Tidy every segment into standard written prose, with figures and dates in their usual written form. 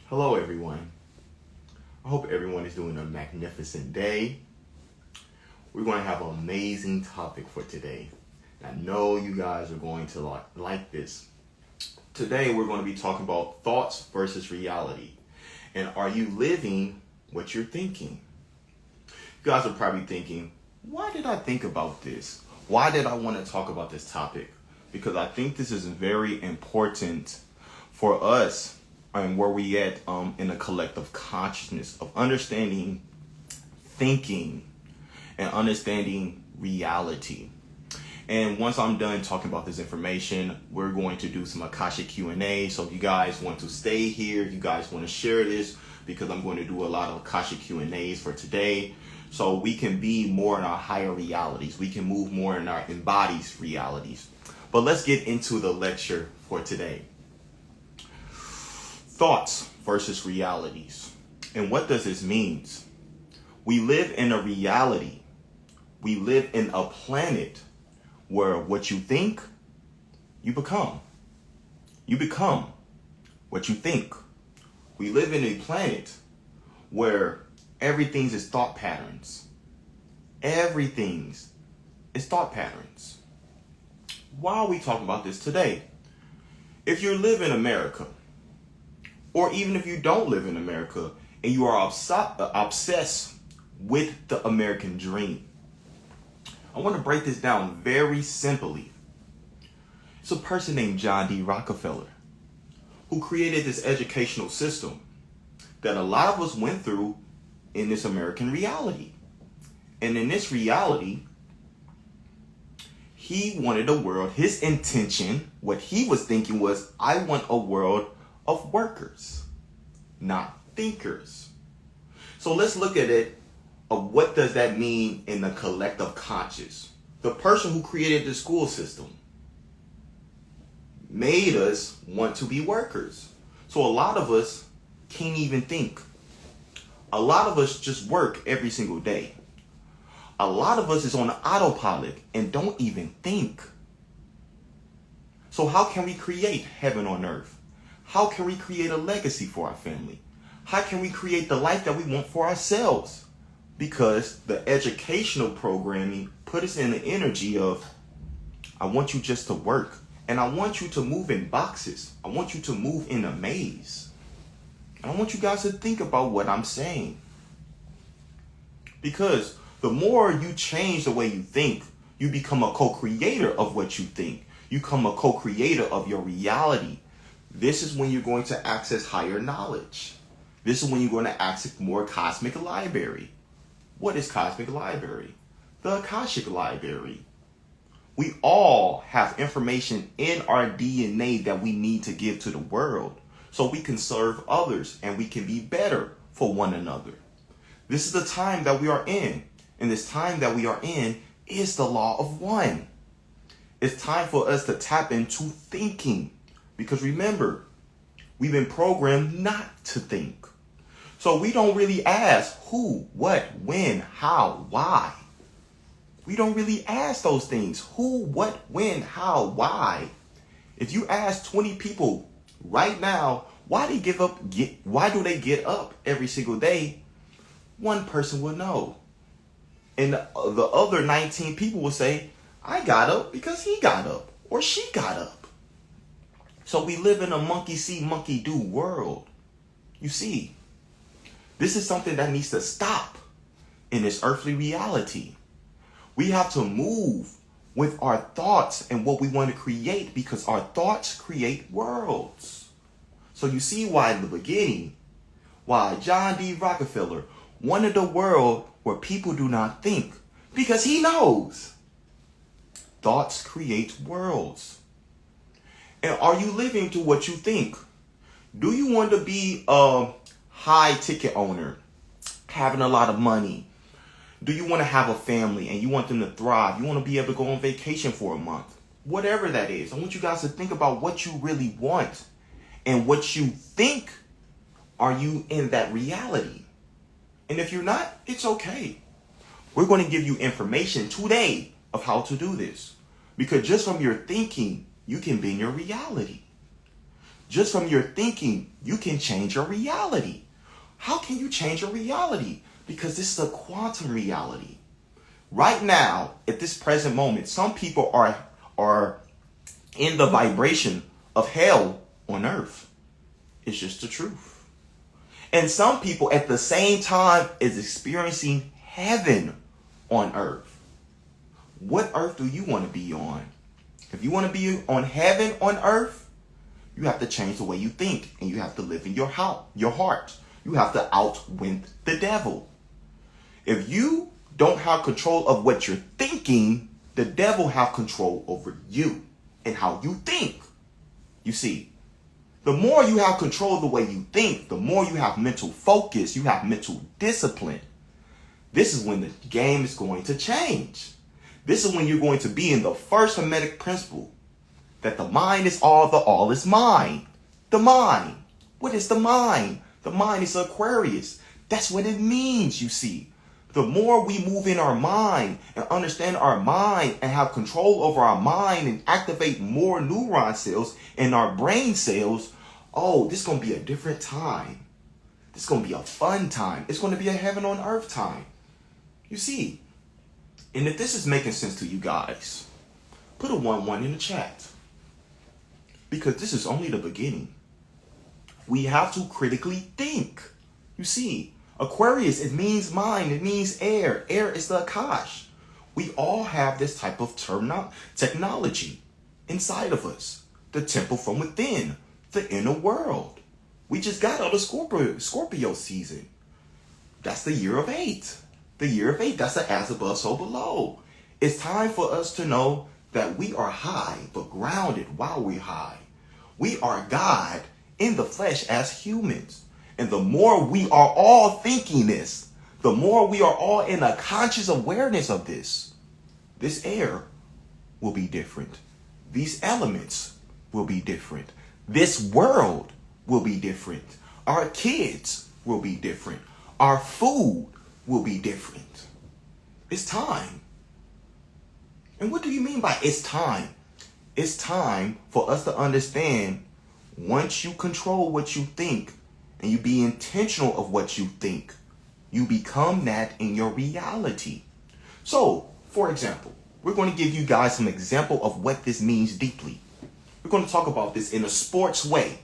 Hello, everyone. I hope everyone is doing a magnificent day. We're going to have an amazing topic for today. I know you guys are going to like this. Today, we're going to be talking about thoughts versus reality. And are you living what you're thinking? You guys are probably thinking, why did I think about this? Why did I want to talk about this topic? Because I think this is very important for us and where we at in a collective consciousness of understanding thinking and understanding reality. And once I'm done talking about this information, we're going to do some Akashic Q&A. So if you guys want to stay here, if you guys want to share this, because I'm going to do a lot of Akashic Q&As for today, so we can be more in our higher realities. We can move more in our embodied realities. But let's get into the lecture for today. Thoughts versus realities. And what does this mean? We live in a reality. We live in a planet where what you think, you become. You become what you think. We live in a planet where everything is thought patterns. Everything is thought patterns. Why are we talking about this today? If you live in America, or even if you don't live in America and you are obsessed with the American dream, I want to break this down very simply. It's a person named John D. Rockefeller who created this educational system that a lot of us went through in this American reality. And in this reality, he wanted a world, his intention, what he was thinking was, I want a world of workers, not thinkers. So let's look at it of what does that mean in the collective conscious. The person who created the school system made us want to be workers. So a lot of us can't even think. A lot of us just work every single day. A lot of us is on autopilot and don't even think. So how can we create heaven on earth? How can we create a legacy for our family? How can we create the life that we want for ourselves? Because the educational programming put us in the energy of, I want you just to work. And I want you to move in boxes. I want you to move in a maze. And I want you guys to think about what I'm saying. Because the more you change the way you think, you become a co-creator of what you think. You become a co-creator of your reality. This is when you're going to access higher knowledge. This is when you're going to access more cosmic library. What is cosmic library? The Akashic library. We all have information in our DNA that we need to give to the world so we can serve others and we can be better for one another. This is the time that we are in. And this time that we are in is the law of one. It's time for us to tap into thinking. Because remember, we've been programmed not to think. So we don't really ask who, what, when, how, why. We don't really ask those things. Who, what, when, how, why. If you ask 20 people right now, why do they get up every single day? One person will know. And the other 19 people will say, I got up because he got up or she got up. So we live in a monkey see, monkey do world. You see, this is something that needs to stop in this earthly reality. We have to move with our thoughts and what we want to create because our thoughts create worlds. So you see why in the beginning, why John D. Rockefeller wanted a world where people do not think, because he knows thoughts create worlds. And are you living to what you think? Do you want to be a high ticket owner, having a lot of money? Do you want to have a family and you want them to thrive? You want to be able to go on vacation for a month? Whatever that is, I want you guys to think about what you really want and what you think. Are you in that reality? And if you're not, it's okay. We're going to give you information today of how to do this. Because just from your thinking, you can be in your reality. Just from your thinking, you can change your reality. How can you change your reality? Because this is a quantum reality. Right now, at this present moment, some people are in the vibration of hell on earth. It's just the truth. And some people at the same time is experiencing heaven on earth. What earth do you want to be on? If you want to be on heaven on earth, you have to change the way you think, and you have to live in your heart. You have to outwin the devil. If you don't have control of what you're thinking, the devil have control over you and how you think. You see, the more you have control of the way you think, the more you have mental focus, you have mental discipline. This is when the game is going to change. This is when you're going to be in the first Hermetic principle, that the mind is all is mind. The mind. What is the mind? The mind is Aquarius. That's what it means, you see. The more we move in our mind and understand our mind and have control over our mind and activate more neuron cells in our brain cells, oh, this is going to be a different time. This is going to be a fun time. It's going to be a heaven on earth time. You see. And if this is making sense to you guys, put a 1-1 in the chat. Because this is only the beginning. We have to critically think. You see, Aquarius, it means mind, it means air. Air is the Akash. We all have this type of technology inside of us. The temple from within, the inner world. We just got out of Scorpio season. That's the year of 8. The year of 8, that's the as above, so below. It's time for us to know that we are high, but grounded while we're high. We are God in the flesh as humans. And the more we are all thinking this, the more we are all in a conscious awareness of this air will be different. These elements will be different. This world will be different. Our kids will be different. Our food will be different. It's time. And what do you mean by it's time? It's time for us to understand, once you control what you think and you be intentional of what you think, you become that in your reality. So, for example, we're going to give you guys some example of what this means deeply. We're going to talk about this in a sports way.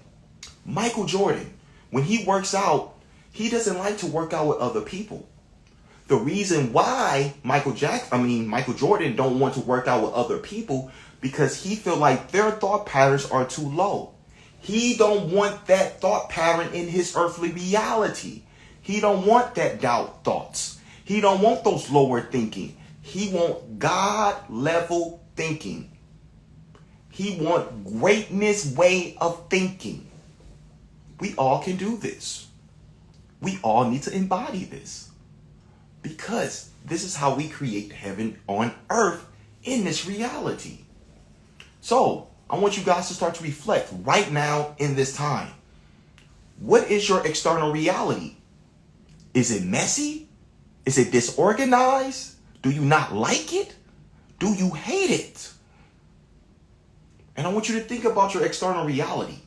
Michael Jordan, when he works out, he doesn't like to work out with other people. The reason why Michael Jordan don't want to work out with other people, because he feel like their thought patterns are too low. He don't want that thought pattern in his earthly reality. He don't want that doubt thoughts. He don't want those lower thinking. He want God level thinking. He want greatness way of thinking. We all can do this. We all need to embody this. Because this is how we create heaven on earth in this reality. So, I want you guys to start to reflect right now in this time. What is your external reality? Is it messy? Is it disorganized? Do you not like it? Do you hate it? And I want you to think about your external reality.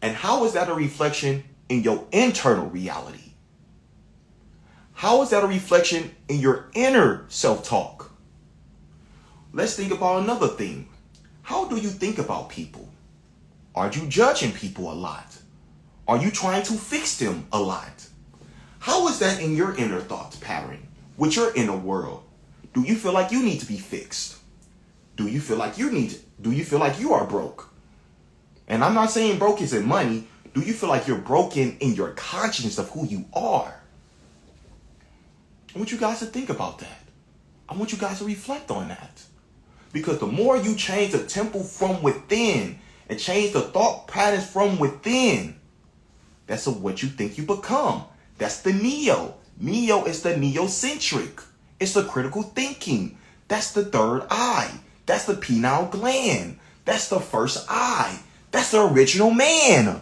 And how is that a reflection in your internal reality? How is that a reflection in your inner self-talk? Let's think about another thing. How do you think about people? Are you judging people a lot? Are you trying to fix them a lot? How is that in your inner thoughts pattern, with your inner world? Do you feel like you need to be fixed? Do you feel like you are broke? And I'm not saying broke isn't money. Do you feel like you're broken in your consciousness of who you are? I want you guys to think about that. I want you guys to reflect on that. Because the more you change the temple from within and change the thought patterns from within, that's what you think you become. That's the neo. Neo is the neocentric. It's the critical thinking. That's the third eye. That's the pineal gland. That's the first eye. That's the original man.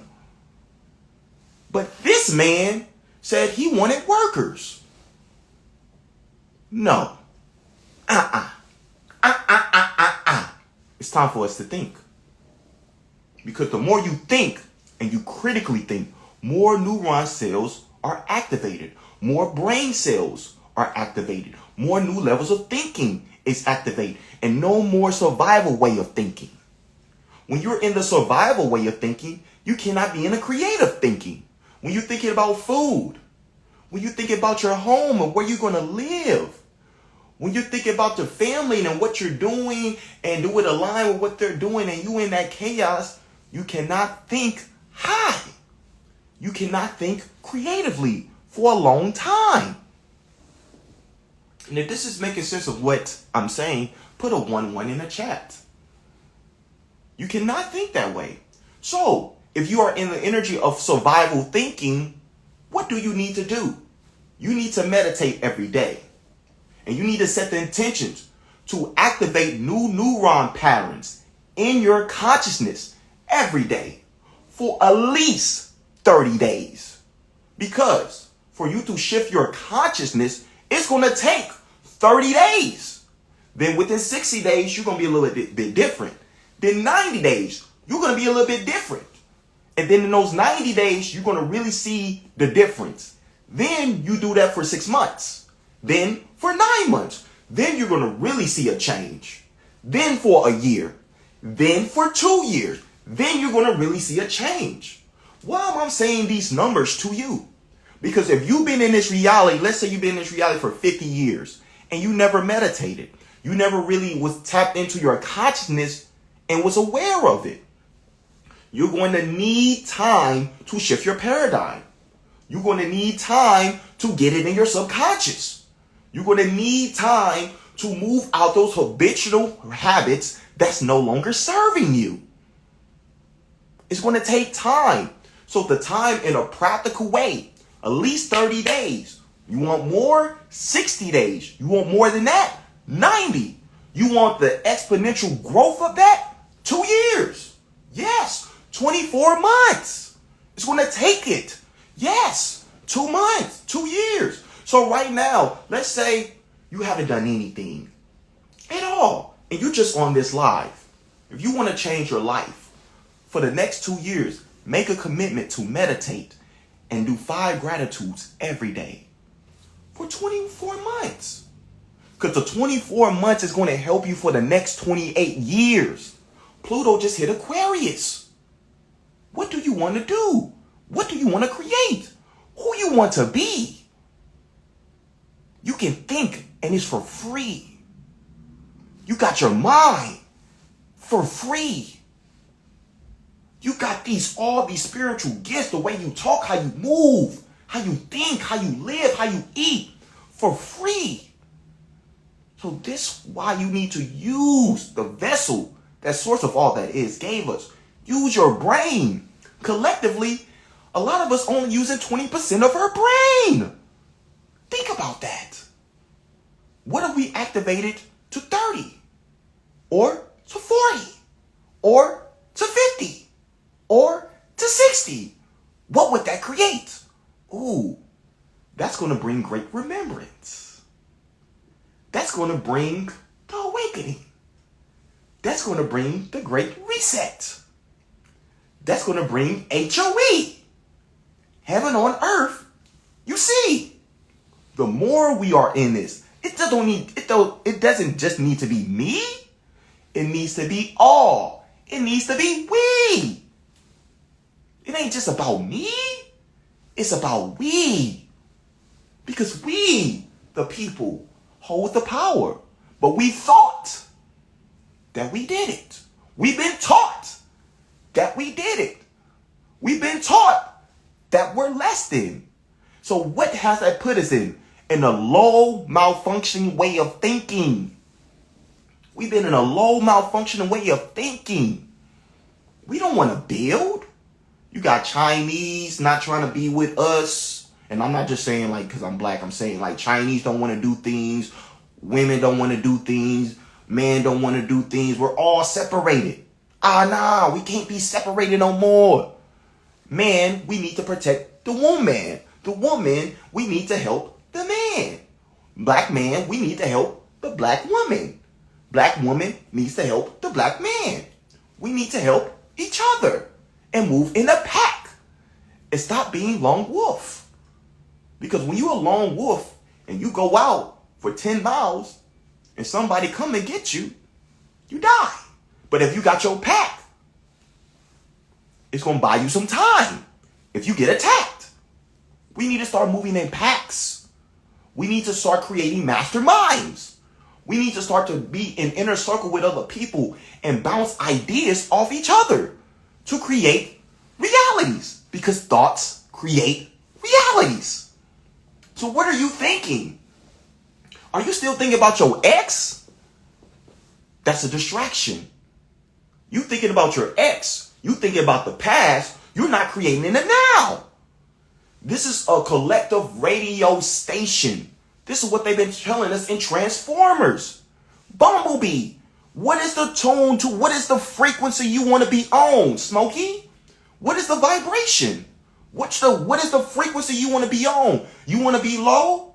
But this man said he wanted workers. No. It's time for us to think. Because the more you think and you critically think, more neuron cells are activated. More brain cells are activated. More new levels of thinking is activated. And no more survival way of thinking. When you're in the survival way of thinking, you cannot be in a creative thinking. When you're thinking about food, when you're thinking about your home and where you're going to live, when you're thinking about your family and what you're doing and do it align with what they're doing and you in that chaos, you cannot think high. You cannot think creatively for a long time. And if this is making sense of what I'm saying, put a 1-1 in the chat. You cannot think that way. So, if you are in the energy of survival thinking, what do you need to do? You need to meditate every day. And you need to set the intentions to activate new neuron patterns in your consciousness every day for at least 30 days. Because for you to shift your consciousness, it's going to take 30 days. Then within 60 days, you're going to be a little bit different. Then 90 days, you're going to be a little bit different. And then in those 90 days, you're going to really see the difference. Then you do that for 6 months. Then for 9 months. Then you're going to really see a change. Then for a year. Then for 2 years. Then you're going to really see a change. Why am I saying these numbers to you? Because if you've been in this reality, let's say you've been in this reality for 50 years and you never meditated. You never really was tapped into your consciousness and was aware of it. You're going to need time to shift your paradigm. You're going to need time to get it in your subconscious. You're going to need time to move out those habitual habits that's no longer serving you. It's going to take time. So the time in a practical way, at least 30 days. You want more? 60 days. You want more than that? 90. You want the exponential growth of that? 2 years. Yes. 24 months. It's going to take it. Yes. 2 months. 2 years. So right now, let's say you haven't done anything at all. And you're just on this live. If you want to change your life for the next 2 years, make a commitment to meditate and do 5 gratitudes every day for 24 months. Because the 24 months is going to help you for the next 28 years. Pluto just hit Aquarius. What do you want to do? What do you want to create? Who you want to be? You can think and it's for free. You got your mind for free. You got all these spiritual gifts, the way you talk, how you move, how you think, how you live, how you eat, for free. So this is why you need to use the vessel that source of all that is gave us. Use your brain. Collectively, a lot of us only using 20% of our brain. Think about that. What if we activated to 30? Or to 40? Or to 50? Or to 60? What would that create? Ooh, that's going to bring great remembrance. That's going to bring the awakening. That's going to bring the great reset. That's going to bring HOE. Heaven on earth. You see, the more we are in this, it doesn't just need to be me. It needs to be all. It needs to be we. It ain't just about me. It's about we. Because we, the people, hold the power. But we thought that we did it. We've been taught that we did it. We've been taught that we're less than. So what has that put us in? In a low malfunctioning way of thinking. We've been in a low malfunctioning way of thinking. We don't want to build. You got Chinese not trying to be with us. And I'm not just saying like because I'm black. I'm saying like Chinese don't want to do things. Women don't want to do things. Men don't want to do things. We're all separated. Nah, we can't be separated no more. Man, we need to protect the woman. The woman, we need to help the man. Black man, we need to help the black woman. Black woman needs to help the black man. We need to help each other and move in a pack and stop being lone wolf. Because when you're a lone wolf and you go out for 10 miles and somebody come and get you, you die. But if you got your pack, it's going to buy you some time if you get attacked. We need to start moving in packs. We need to start creating masterminds. We need to start to be in inner circle with other people and bounce ideas off each other to create realities, because thoughts create realities. So what are you thinking? Are you still thinking about your ex? That's a distraction. You thinking about your ex. You thinking about the past. You're not creating in the now. This is a collective radio station. This is what they've been telling us in Transformers. Bumblebee. What is the tone to, what is the frequency you want to be on, Smokey? What is the vibration? What is the frequency you want to be on? You want to be low?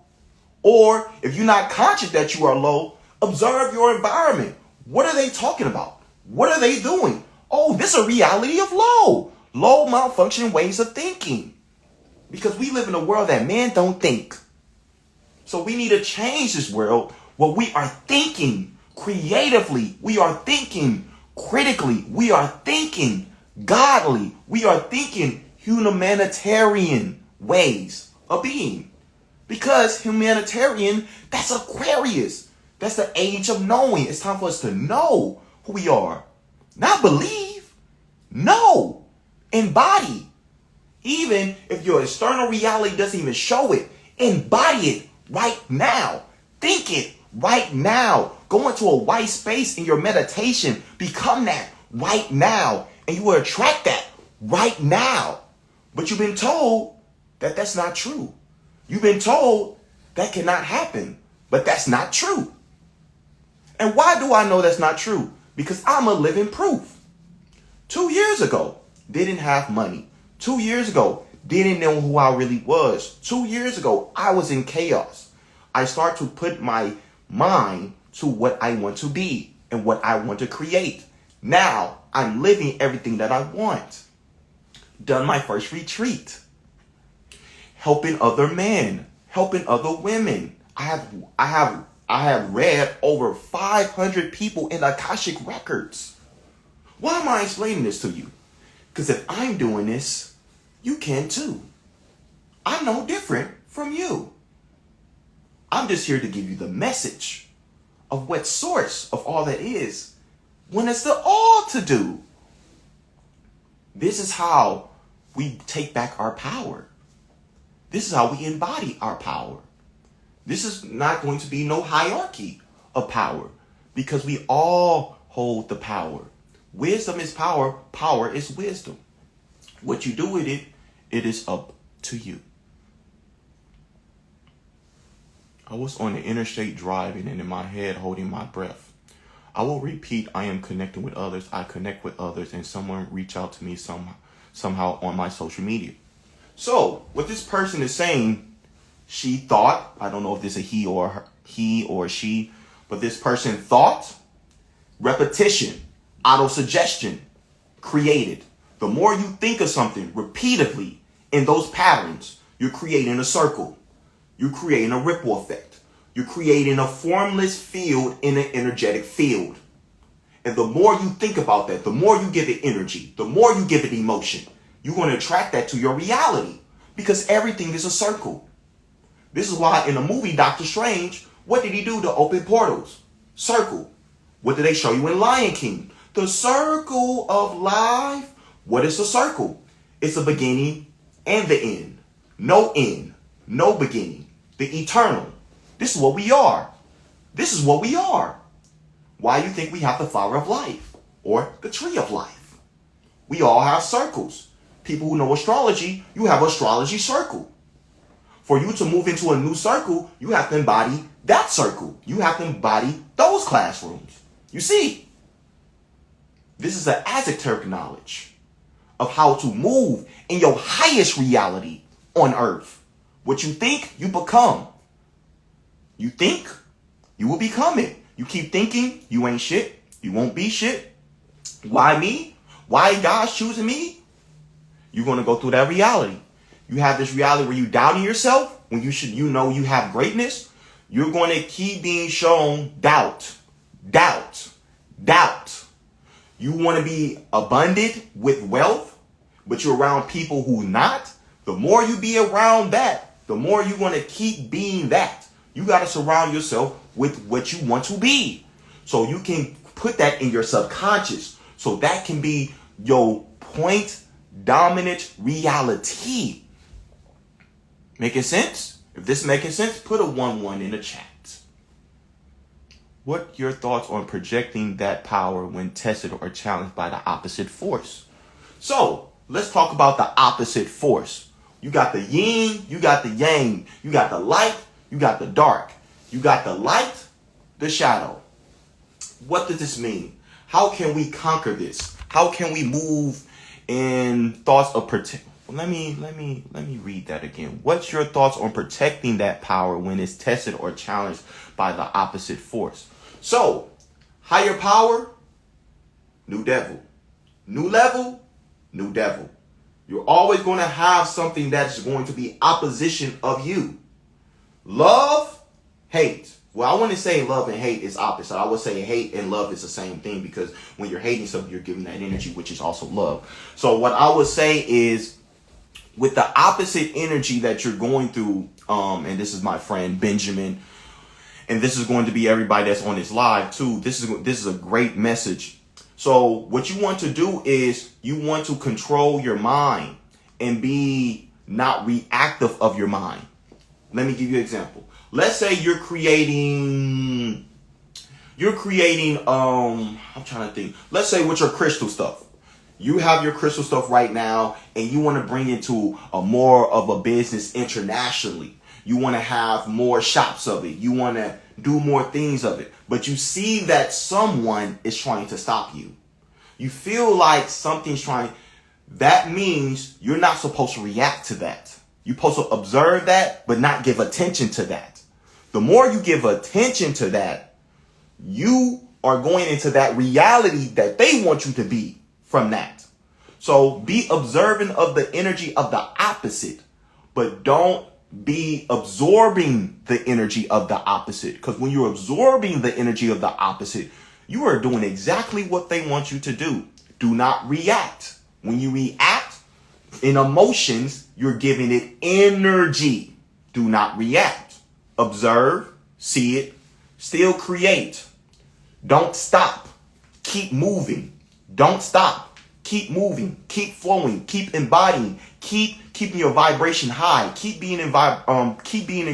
Or if you're not conscious that you are low, observe your environment. What are they talking about? What are they doing? Oh, this is a reality of low malfunction ways of thinking. Because we live in a world that men don't think. So we need to change this world where we are thinking creatively. We are thinking critically. We are thinking godly. We are thinking humanitarian ways of being. Because humanitarian, that's Aquarius. That's the age of knowing. It's time for us to know who we are. Not believe. Know. Embody. Even if your external reality doesn't even show it, embody it right now. Think it right now. Go into a white space in your meditation. Become that right now. And you will attract that right now. But you've been told that that's not true. You've been told that cannot happen. But that's not true. And why do I know that's not true? Because I'm a living proof. 2 years ago, didn't have money. 2 years ago, didn't know who I really was. 2 years ago, I was in chaos. I start to put my mind to what I want to be and what I want to create. Now, I'm living everything that I want. Done my first retreat. Helping other men. Helping other women. I have read over 500 people in Akashic records. Why am I explaining this to you? Because if I'm doing this, you can too. I'm no different from you. I'm just here to give you the message of what source of all that is when it's the all to do. This is how we take back our power. This is how we embody our power. This is not going to be no hierarchy of power because we all hold the power. Wisdom is power. Power is wisdom. What you do with it, it is up to you. I was on the interstate driving and in my head holding my breath. I will repeat, I am connecting with others. I connect with others and someone reach out to me somehow on my social media. So what this person is saying, she thought, I don't know if this is a he or she, but this person thought, repetition, auto-suggestion, created. The more you think of something repeatedly in those patterns, you're creating a circle. You're creating a ripple effect. You're creating a formless field in an energetic field. And the more you think about that, the more you give it energy, the more you give it emotion, you're going to attract that to your reality because everything is a circle. This is why in the movie Doctor Strange, what did he do to open portals? Circle. What did they show you in Lion King? The circle of life. What is the circle? It's a beginning and the end. No end. No beginning. The eternal. This is what we are. This is what we are. Why do you think we have the flower of life or the tree of life? We all have circles. People who know astrology, you have astrology circle. For you to move into a new circle, you have to embody that circle. You have to embody those classrooms. You see, this is an esoteric knowledge of how to move in your highest reality on earth. What you think, you become. You think, you will become it. You keep thinking, you ain't shit. You won't be shit. Why me? Why God's choosing me? You're going to go through that reality. You have this reality where you doubting yourself when you know you have greatness. You're going to keep being shown doubt. You want to be abundant with wealth, but you're around people who not. The more you be around that, the more you're going to keep being that. You got to surround yourself with what you want to be. So you can put that in your subconscious. So that can be your point dominant reality. Making sense? If this is making sense, put a 1-1 in the chat. What your thoughts on projecting that power when tested or challenged by the opposite force? So let's talk about the opposite force. You got the yin, you got the yang, you got the light, you got the dark. You got the light, the shadow. What does this mean? How can we conquer this? How can we move in thoughts of protect? Let me read that again. What's your thoughts on protecting that power when it's tested or challenged by the opposite force? So, higher power, new devil. New level, new devil. You're always going to have something that's going to be opposition of you. Love, hate. Well, I wouldn't say love and hate is opposite. I would say hate and love is the same thing, because when you're hating something, you're giving that energy, which is also love. So what I would say is, with the opposite energy that you're going through, and this is my friend Benjamin, and this is going to be everybody that's on this live too. This is a great message. So what you want to do is you want to control your mind and be not reactive of your mind. Let me give you an example. Let's say you're creating, I'm trying to think. Let's say with your crystal stuff. You have your crystal stuff right now and you want to bring it to a more of a business internationally. You want to have more shops of it. You want to do more things of it. But you see that someone is trying to stop you. You feel like something's trying. That means you're not supposed to react to that. You're supposed to observe that, but not give attention to that. The more you give attention to that, you are going into that reality that they want you to be from that. So be observant of the energy of the opposite, but don't be absorbing the energy of the opposite. Because when you're absorbing the energy of the opposite, you are doing exactly what they want you to do. Do not react. When you react in emotions, you're giving it energy. Do not react. Observe, see it, still create. Don't stop. Keep moving. Don't stop. Keep moving. Keep flowing. Keep embodying. Keeping your vibration high. Keep being in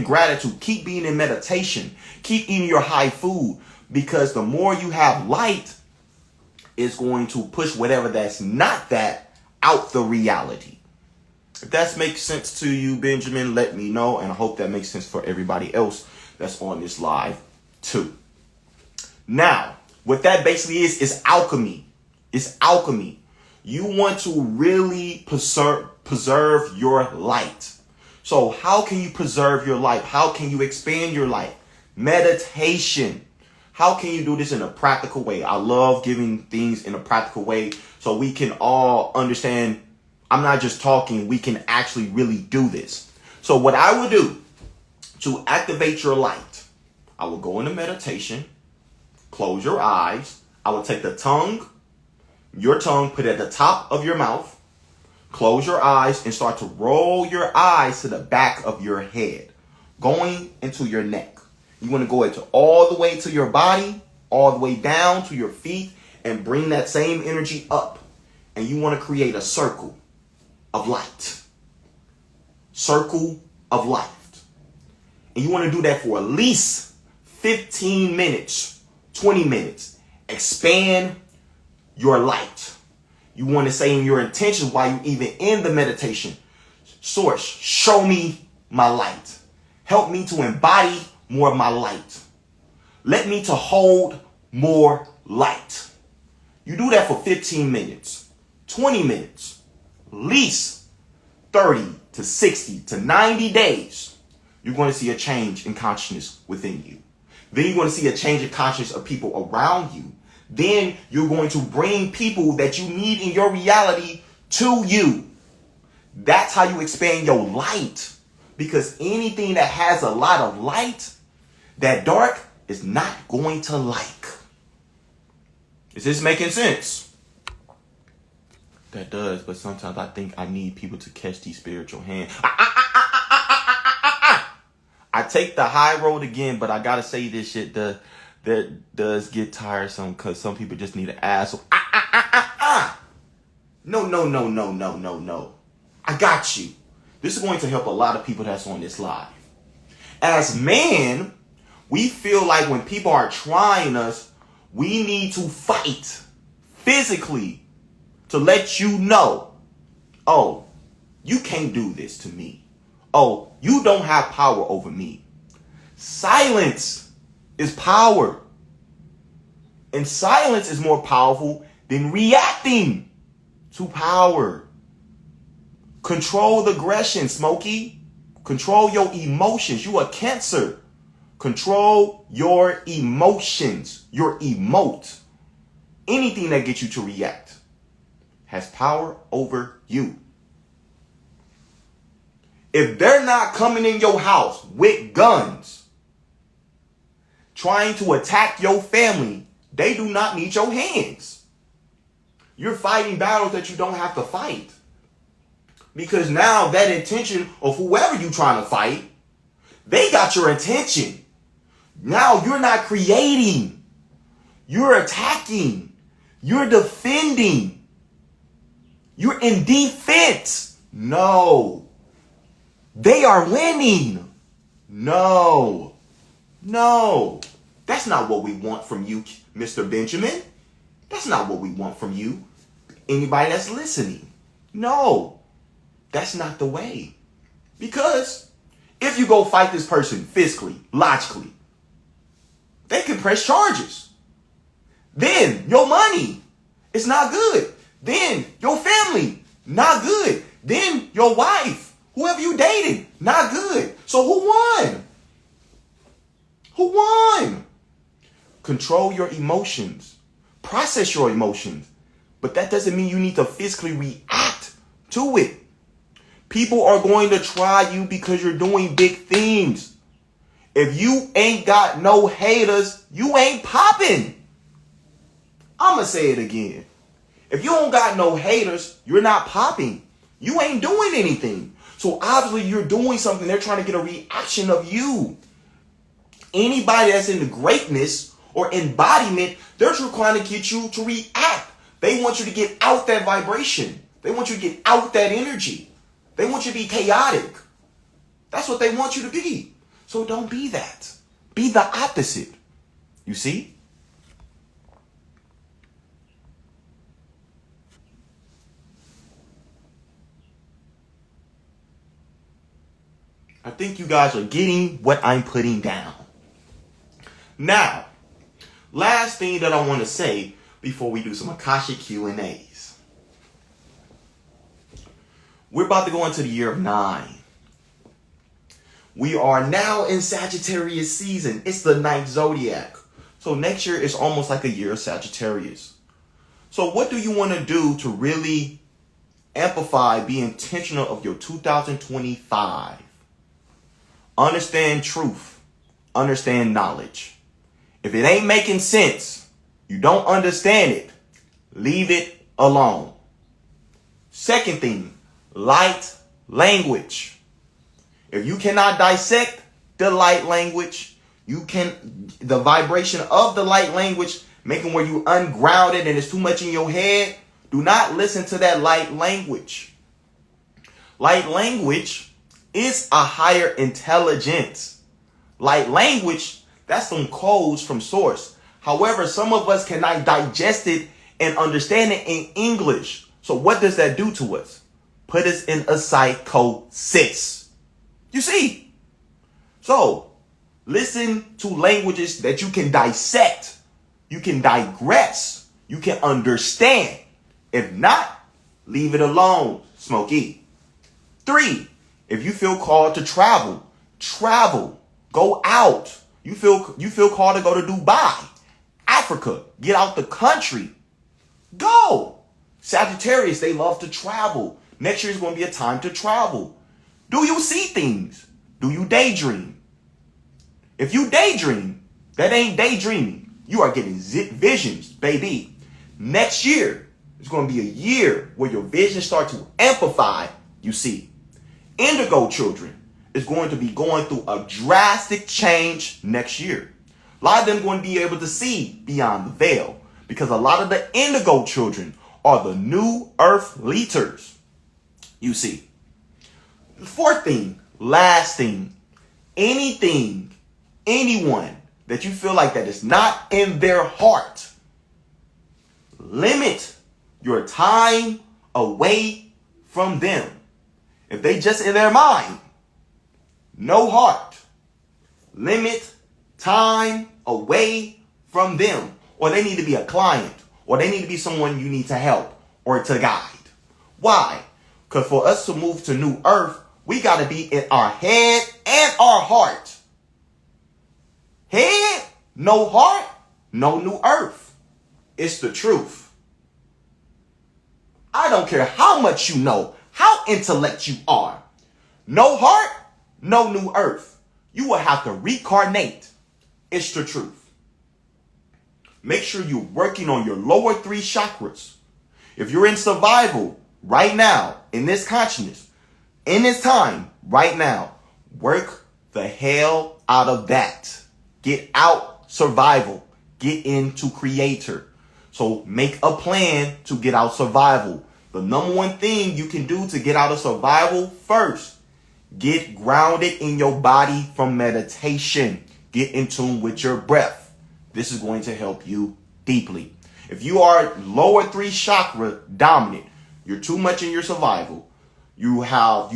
gratitude. Keep being in meditation. Keep eating your high food, because the more you have light, it's going to push whatever that's not that out the reality. If that makes sense to you, Benjamin, let me know, and I hope that makes sense for everybody else that's on this live too. Now, what that basically is alchemy. It's alchemy. You want to really preserve your light. So how can you preserve your life? How can you expand your life? Meditation. How can you do this in a practical way? I love giving things in a practical way so we can all understand. I'm not just talking, we can actually really do this. So what I would do to activate your light, I will go into meditation, close your eyes. I will take your tongue, put it at the top of your mouth, close your eyes and start to roll your eyes to the back of your head, going into your neck. You want to go into all the way to your body, all the way down to your feet, and bring that same energy up. And you want to create a circle of light. Circle of light. And you want to do that for at least 15 minutes, 20 minutes. Expand your light. You want to say in your intention while you're even in the meditation, Source, show me my light. Help me to embody more of my light. Let me to hold more light. You do that for 15 minutes, 20 minutes, at least 30 to 60 to 90 days. You're going to see a change in consciousness within you. Then you're going to see a change in consciousness of people around you. then you're going to bring people that you need in your reality to you. That's how you expand your light. Because anything that has a lot of light, that dark is not going to like. Is this making sense? That does, but sometimes I think I need people to catch these spiritual hands. I take the high road again, but I gotta say this shit that does get tiresome because some people just need an asshole. No. I got you. This is going to help a lot of people that's on this live. As man, we feel like when people are trying us, we need to fight physically to let you know, oh, you can't do this to me. Oh, you don't have power over me. Silence is power. And silence is more powerful than reacting to power. Control the aggression, Smokey. Control your emotions. You are Cancer. Control your emotions. Your emote. Anything that gets you to react has power over you. If they're not coming in your house with guns, trying to attack your family, they do not need your hands. You're fighting battles that you don't have to fight. Because now that intention of whoever you're trying to fight, they got your intention. Now you're not creating. You're attacking. You're defending. You're in defense. No. They are winning. No. That's not what we want from you, Mr. Benjamin. That's not what we want from you. Anybody that's listening. No. That's not the way. Because if you go fight this person physically, logically, they can press charges. Then your money is not good. Then your family, not good. Then your wife, whoever you dated, not good. So who won? Who won? Control your emotions. Process your emotions. But that doesn't mean you need to physically react to it. People are going to try you because you're doing big things. If you ain't got no haters, you ain't popping. I'm going to say it again. If you don't got no haters, you're not popping. You ain't doing anything. So obviously you're doing something. They're trying to get a reaction of you. Anybody that's into greatness or embodiment, they're trying to get you to react. They want you to get out that vibration. They want you to get out that energy. They want you to be chaotic. That's what they want you to be. So don't be that. Be the opposite. You see? I think you guys are getting what I'm putting down. Now, last thing that I want to say before we do some Akashic Q&As. We're about to go into the year of 9. We are now in Sagittarius season. It's the 9th zodiac. So next year is almost like a year of Sagittarius. So what do you want to do to really amplify, be intentional of your 2025? Understand truth. Understand knowledge. If it ain't making sense, you don't understand it, leave it alone. Second thing, light language. If you cannot dissect the light language, the vibration of the light language, making where you ungrounded and it's too much in your head, do not listen to that light language. Light language is a higher intelligence. Light language, that's some codes from source. However, some of us cannot digest it and understand it in English. So what does that do to us? Put us in a psychosis. You see? So, listen to languages that you can dissect. You can digress. You can understand. If not, leave it alone, Smokey. 3, if you feel called to travel. Go out. You feel called to go to Dubai. Africa, get out the country. Go. Sagittarius, they love to travel. Next year is going to be a time to travel. Do you see things? Do you daydream? If you daydream, that ain't daydreaming. You are getting visions, baby. Next year is going to be a year where your visions start to amplify, you see. Indigo children is going to be going through a drastic change next year. A lot of them going to be able to see beyond the veil because a lot of the indigo children are the new earth leaders, you see. The fourth thing, last thing, anything, anyone that you feel like that is not in their heart, limit your time away from them. If they just in their mind, no heart, limit time away from them. Or they need to be a client, or they need to be someone you need to help or to guide. Why? Because for us to move to new earth, we got to be in our head and our heart. Head, no heart, no new earth. It's the truth. I don't care how much you know, how intellect you are. No heart, no new earth. You will have to reincarnate. It's the truth. Make sure you're working on your lower 3 chakras. If you're in survival right now, in this consciousness, in this time, right now, work the hell out of that. Get out survival. Get into creator. So make a plan to get out survival. The number one thing you can do to get out of survival first, get grounded in your body from meditation. Get in tune with your breath. This is going to help you deeply. If you are lower 3 chakra dominant, you're too much in your survival. You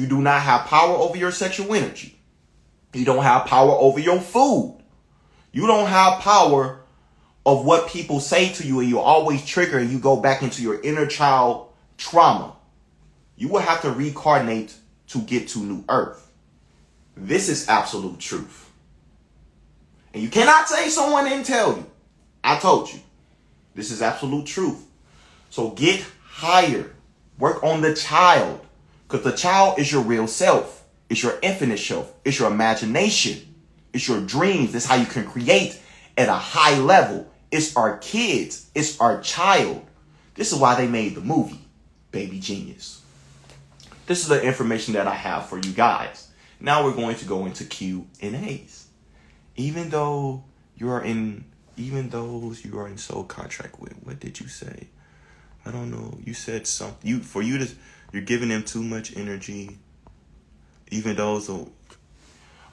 do not have power over your sexual energy. You don't have power over your food. You don't have power of what people say to you, and you always trigger and you go back into your inner child trauma. You will have to reincarnate to get to new earth. This is absolute truth. And you cannot say someone didn't tell you. I told you. This is absolute truth. So get higher. Work on the child. Because the child is your real self. It's your infinite self. It's your imagination. It's your dreams. That's how you can create at a high level. It's our kids. It's our child. This is why they made the movie, Baby Genius. This is the information that I have for you guys. Now we're going to go into Q&As. Even though you are in soul contract with, what did you say? I don't know. You said something. You're giving them too much energy. Even though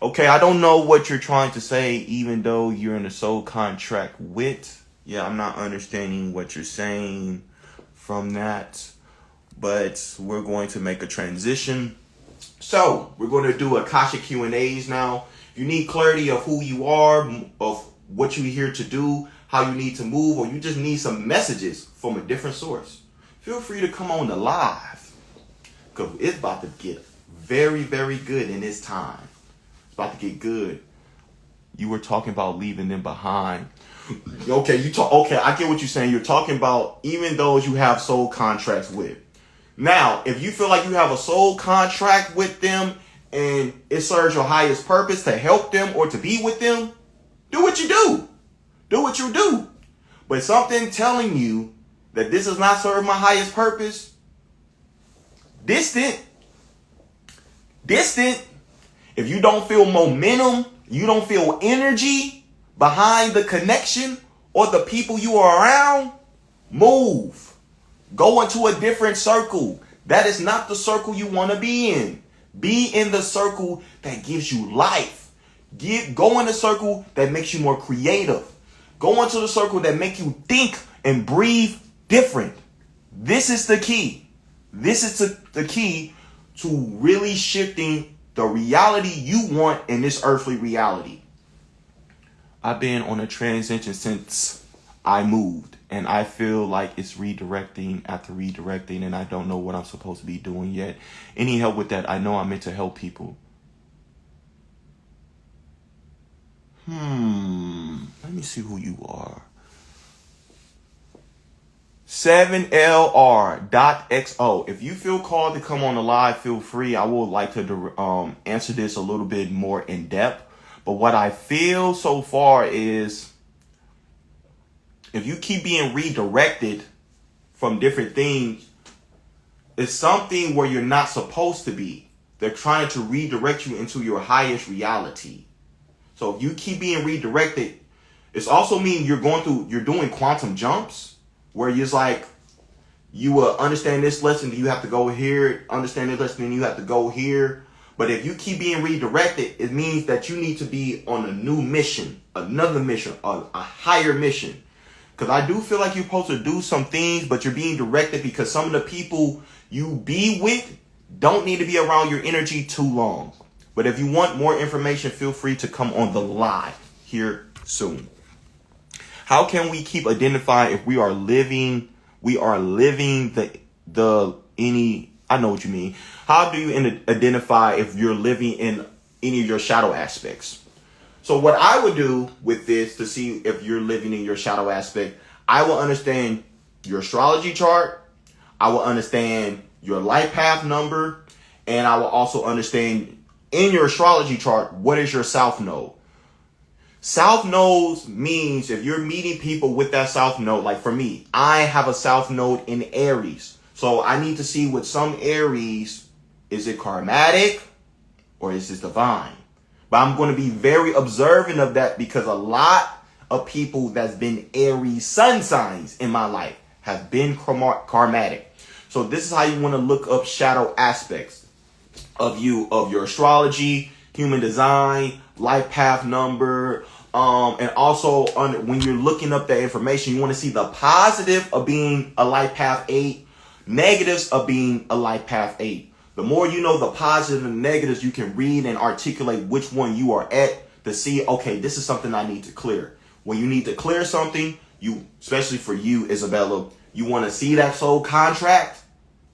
okay, I don't know what you're trying to say. Even though you're in a soul contract with, yeah, I'm not understanding what you're saying from that. But we're going to make a transition. So we're going to do Akashic Q&As now. You need clarity of who you are, of what you're here to do, how you need to move, or you just need some messages from a different source. Feel free to come on the live, because it's about to get very, very good in this time. It's about to get good. You were talking about leaving them behind. Okay, I get what you're saying. You're talking about even those you have soul contracts with. Now, if you feel like you have a soul contract with them, and it serves your highest purpose to help them or to be with them, do what you do. Do what you do. But something telling you that this does not serve my highest purpose, distant. If you don't feel momentum, you don't feel energy behind the connection or the people you are around, move. Go into a different circle. That is not the circle you want to be in. Be in the circle that gives you life. Go in the circle that makes you more creative. Go into the circle that makes you think and breathe different. This is the key. This is the key to really shifting the reality you want in this earthly reality. I've been on a transition since I moved, and I feel like it's redirecting after redirecting, and I don't know what I'm supposed to be doing yet. Any help with that? I know I'm meant to help people. Let me see who you are. 7LR.XO. If you feel called to come on the live, feel free. I would like to answer this a little bit more in depth. But what I feel so far is if you keep being redirected from different things, it's something where you're not supposed to be. They're trying to redirect you into your highest reality. So if you keep being redirected, it's also mean you're doing quantum jumps where you're like, you will understand this lesson, then you have to go here, understand this lesson, then you have to go here. But if you keep being redirected, it means that you need to be on a new mission, another mission, a higher mission. Because I do feel like you're supposed to do some things, but you're being directed because some of the people you be with don't need to be around your energy too long. But if you want more information, feel free to come on the live here soon. How can we keep identifying if we are living I know what you mean. How do you identify if you're living in any of your shadow aspects? So what I would do with this to see if you're living in your shadow aspect, I will understand your astrology chart. I will understand your life path number. And I will also understand in your astrology chart, what is your south node? South nodes means if you're meeting people with that south node, like for me, I have a south node in Aries. So I need to see with some Aries, is it karmatic or is it divine? But I'm going to be very observant of that because a lot of people that's been Aries sun signs in my life have been karmatic. So this is how you want to look up shadow aspects of your astrology, human design, life path number, and also when you're looking up that information, you want to see the positive of being a life path 8, negatives of being a life path 8. The more you know the positive and negatives, you can read and articulate which one you are at to see, okay, this is something I need to clear. When you need to clear something, especially for you, Isabella, you want to see that soul contract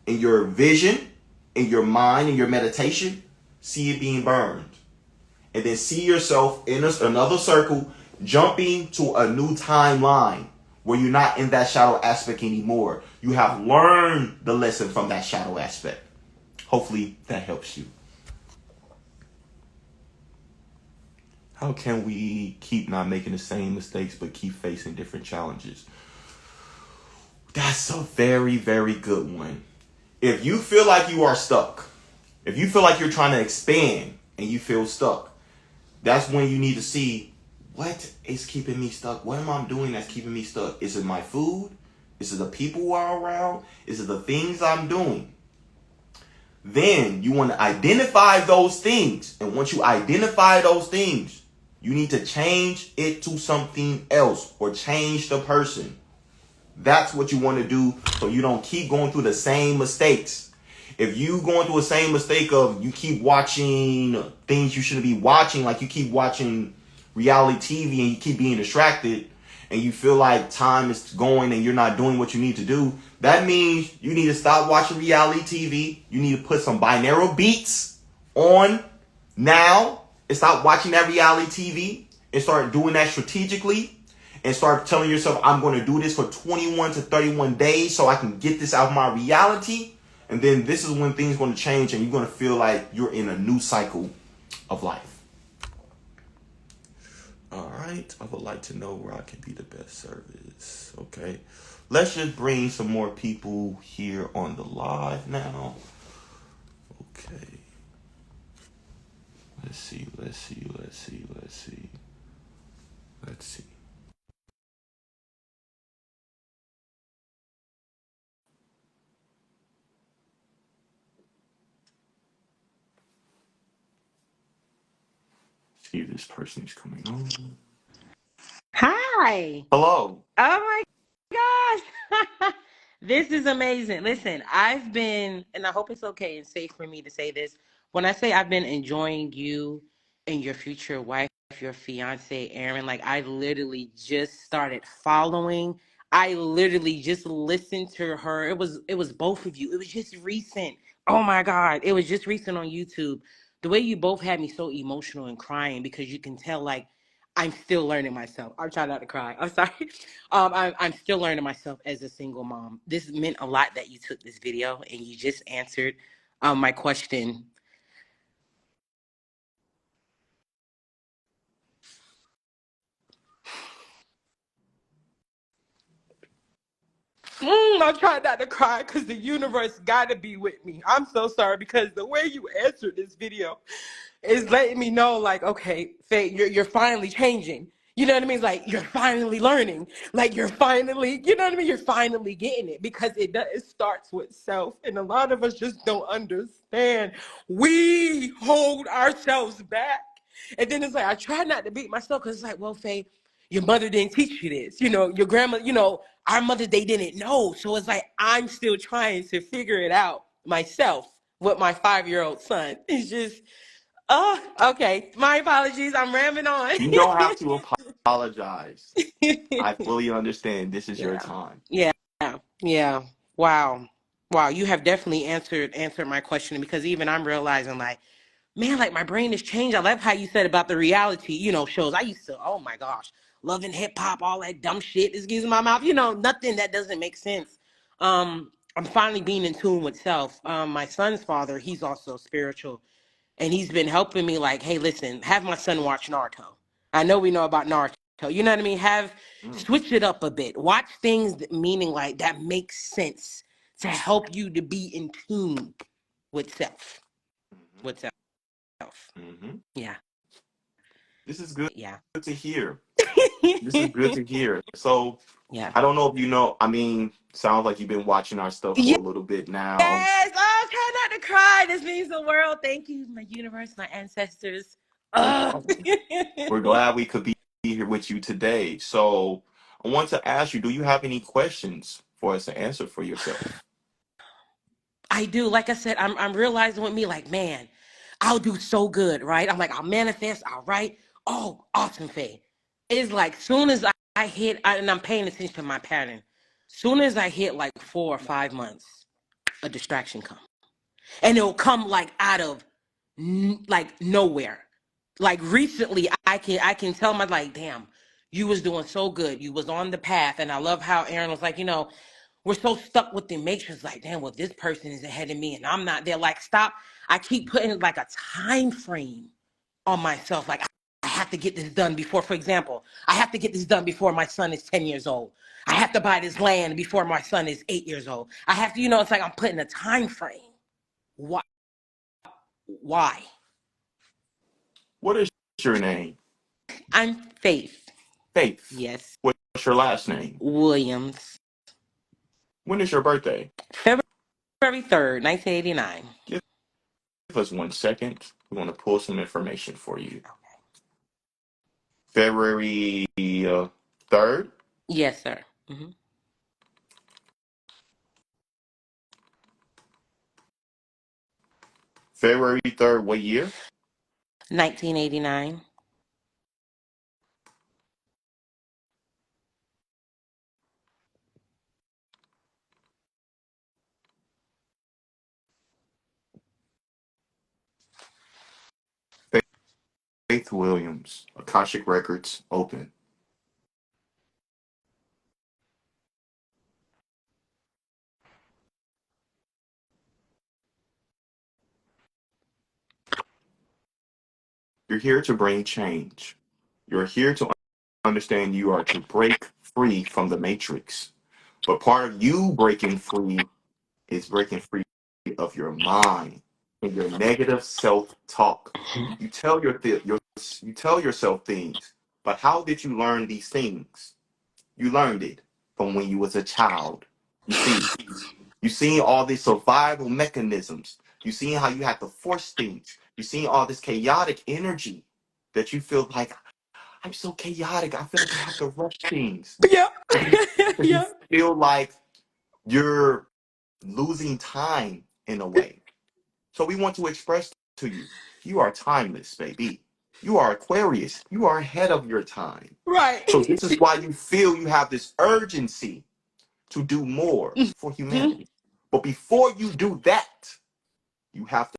in your vision, in your mind, in your meditation, see it being burned. And then see yourself in another circle, jumping to a new timeline where you're not in that shadow aspect anymore. You have learned the lesson from that shadow aspect. Hopefully that helps you. How can we keep not making the same mistakes but keep facing different challenges? That's a very, very good one. If you feel like you are stuck, if you feel like you're trying to expand and you feel stuck, that's when you need to see what is keeping me stuck. What am I doing that's keeping me stuck? Is it my food? Is it the people who are around? Is it the things I'm doing? Then you want to identify those things. And once you identify those things, you need to change it to something else or change the person. That's what you want to do so you don't keep going through the same mistakes. If you going through the same mistake of you keep watching things you shouldn't be watching, like you keep watching reality TV and you keep being distracted and you feel like time is going and you're not doing what you need to do, that means you need to stop watching reality TV. You need to put some binaural beats on now and stop watching that reality TV and start doing that strategically and start telling yourself, I'm going to do this for 21 to 31 days so I can get this out of my reality. And then this is when things are going to change and you're going to feel like you're in a new cycle of life. All right. I would like to know where I can be the best service. Okay. Let's just bring some more people here on the live now. Okay. Let's see. See if this person is coming on. Hi. Hello. Oh my gosh. This is amazing. Listen, I've been, and I hope it's okay and safe for me to say this. When I say I've been enjoying you and your future wife, your fiance, Aaron, like I literally just started following. I literally just listened to her. It was both of you. It was just recent. Oh my God. It was just recent on YouTube. The way you both had me so emotional and crying because you can tell like I'm still learning myself. I'm trying not to cry. I'm sorry. I'm still learning myself as a single mom. This meant a lot that you took this video and you just answered my question. I'm trying not to cry because the universe got to be with me. I'm so sorry because the way you answered this video is letting me know, like, okay, Faye, you're finally changing. You know what I mean? It's like you're finally learning. Like you're finally, you know what I mean? You're finally getting it because it starts with self, and a lot of us just don't understand. We hold ourselves back, and then it's like I try not to beat myself because it's like, well, Faye, your mother didn't teach you this. You know, your grandma. You know, our mother, they didn't know. So it's like I'm still trying to figure it out myself with my 5-year-old son. It's just oh, okay. My apologies. I'm ramming on. You don't have to apologize. I fully understand. This is your Yeah. time. Yeah. Yeah. Wow. Wow. You have definitely answered my question because even I'm realizing like, man, like my brain has changed. I love how you said about the reality, shows. I used to, oh my gosh, loving hip hop, all that dumb shit. Excuse my mouth. Nothing that doesn't make sense. I'm finally being in tune with self. My son's father, he's also spiritual. And he's been helping me like, hey, listen, have my son watch Naruto. I know we know about Naruto. You know what I mean? Mm-hmm. Switch it up a bit. Watch things meaning like that makes sense to help you to be in tune with self. With self. Mm-hmm. Yeah. This is good Yeah. to hear. This is good to hear. So Yeah. I don't know if you know, I mean, sounds like you've been watching our stuff for a little bit now. Yes. Oh, try not to cry. This means the world. Thank you, my universe, my ancestors. No problem. We're glad we could be here with you today. So I want to ask you, do you have any questions for us to answer for yourself? I do. Like I said, I'm realizing with me, like, man, I'll do so good, right? I'm like, I'll manifest, I'll write. Oh, awesome, Faye. It's like soon as I hit, and I'm paying attention to my pattern. Soon as I hit like 4 or 5 months, a distraction comes, and it'll come like out of like nowhere. Like recently, I can tell my like, damn, you was doing so good. You was on the path, and I love how Aaron was like, we're so stuck with the matrix, like, damn, well, this person is ahead of me and I'm not there. Like, stop. I keep putting like a time frame on myself. Like, I have to get this done before, for example, I have to get this done before my son is 10 years old. I have to buy this land before my son is 8 years old. I have to, it's like I'm putting a time frame. Why? Why? What is your name? I'm Faith. Faith. Yes. What's your last name? Williams. When is your birthday? February 3rd, 1989. Give us 1 second. We want to pull some information for you. February 3rd, Yes, sir. February 3rd, what year? 1989. Faith Williams, Akashic Records, open. You're here to bring change. You're here to understand you are to break free from the matrix. But part of you breaking free is breaking free of your mind and your negative self-talk. You tell you tell yourself things, but how did you learn these things? You learned it from when you was a child. You see, you seen all these survival mechanisms. You seen how you have to force things. You seen all this chaotic energy that you feel like I'm so chaotic. I feel like I have to rush things. Yeah. Because you Yeah. feel like you're losing time in a way. So we want to express to you, you are timeless, baby. You are Aquarius. You are ahead of your time. Right. So this is why you feel you have this urgency to do more for Mhm. humanity. But before you do that, you have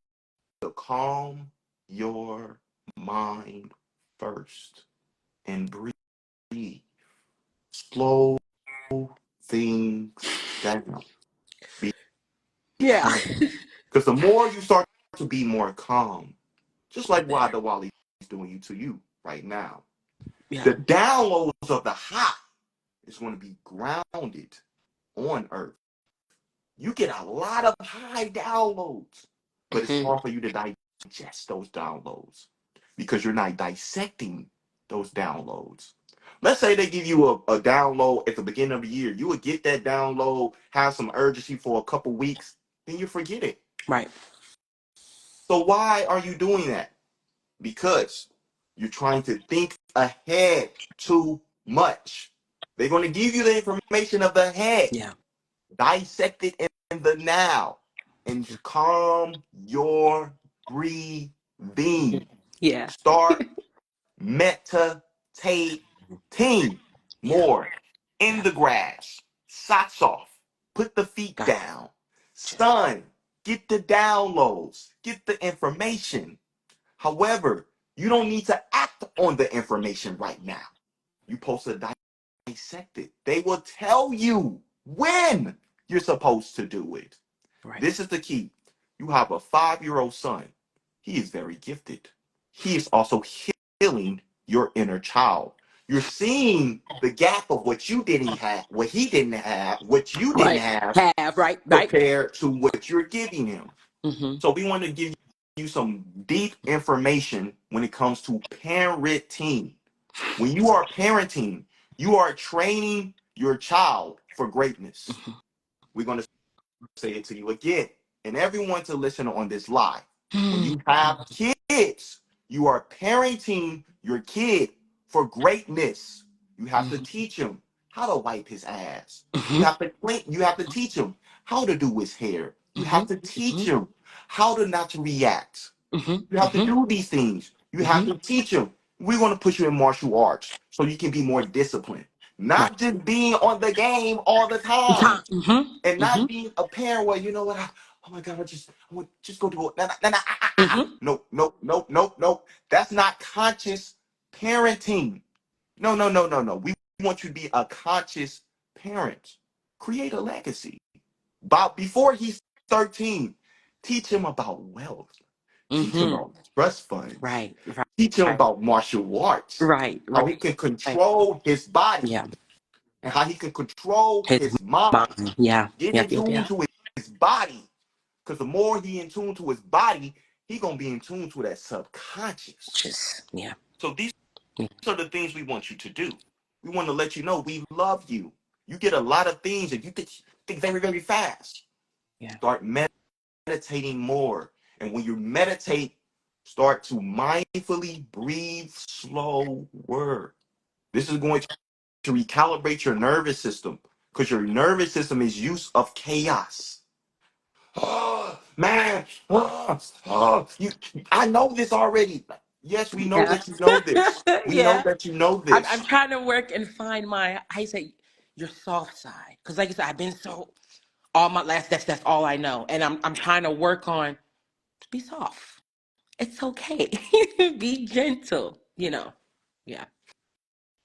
to calm your mind first and breathe. Slow things down. Be Yeah. calm. Because the more you start to be more calm, just like what Adewale is doing to you right now, Yeah. the downloads of the high is going to be grounded on earth. You get a lot of high downloads, but it's hard for you to digest those downloads because you're not dissecting those downloads. Let's say they give you a download at the beginning of the year. You would get that download, have some urgency for a couple weeks, then you forget it. Right. So why are you doing that? Because you're trying to think ahead too much. They're going to give you the information of the head. Yeah. Dissect it in the now and calm your breathing. Yeah. Start meditating Yeah. more in Yeah. the grass. Socks off. Put the feet Gotcha. down. Son, get the downloads. Get the information. However, you don't need to act on the information right now. You're supposed to dissect it. They will tell you when you're supposed to do it. Right. This is the key. You have a 5-year-old son. He is very gifted. He is also healing your inner child. You're seeing the gap of what you didn't have, what he didn't have, what you didn't Right. have Right. Right. compared to what you're giving him. Mm-hmm. So we want to give you some deep information when it comes to parenting. When you are parenting, you are training your child for greatness. We're going to say it to you again, and everyone to listen on this live. When you have kids, you are parenting your kid for greatness. You have to teach him how to wipe his ass. You have to clean, you have to teach him how to do his hair. You have to teach him how to not to react. You have to do these things. You have to teach him. We're going to put you in martial arts so you can be more disciplined. Right. Not just being on the game all the time and Mm-hmm. not being a parent where you know what oh my god I want just go do it Mm-hmm. no, that's not conscious parenting. No, we want you to be a conscious parent. Create a legacy before he's 13. Teach him about wealth. Teach him Mm-hmm. about trust funds. Right. Right. Teach him Right. about martial arts, Right. how Right. he can Right. control his body Yeah. and how he can control His his mind. mom. Yeah. Get in Yep. Yep. tune Yeah. to his body. Because the more he in tune to his body, he gonna be in tune to that subconscious. Just. Yeah. So these are the things we want you to do. We want to let you know we love you. You get a lot of things and you think very, very fast. Yeah. Start meditating more. And when you meditate, start to mindfully breathe slower. This is going to recalibrate your nervous system because your nervous system is used of chaos. Oh, man. I know this already. Yes, we know Yeah. that you know this. We know Yeah. that you know I'm this. trying to work and find my. I say your soft side because, like I said, I've been so all my last. That's all I know, and I'm trying to work on be soft. It's okay. Be gentle. You know. Yeah.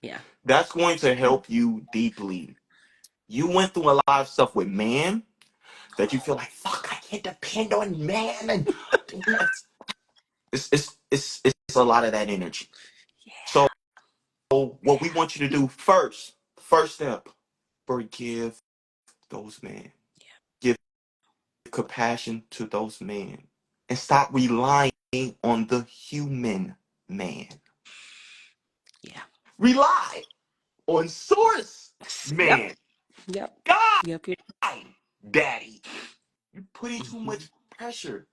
Yeah. That's going to help you deeply. You went through a lot of stuff with man that you feel like, fuck, I can't depend on man. And it's a lot of that energy. So what we want you to do first step, forgive those men. Give compassion to those men. And stop relying on the human man. Yeah. Rely on source Yep. man. Yep. God, Yep. Yep. daddy. You're putting too much pressure.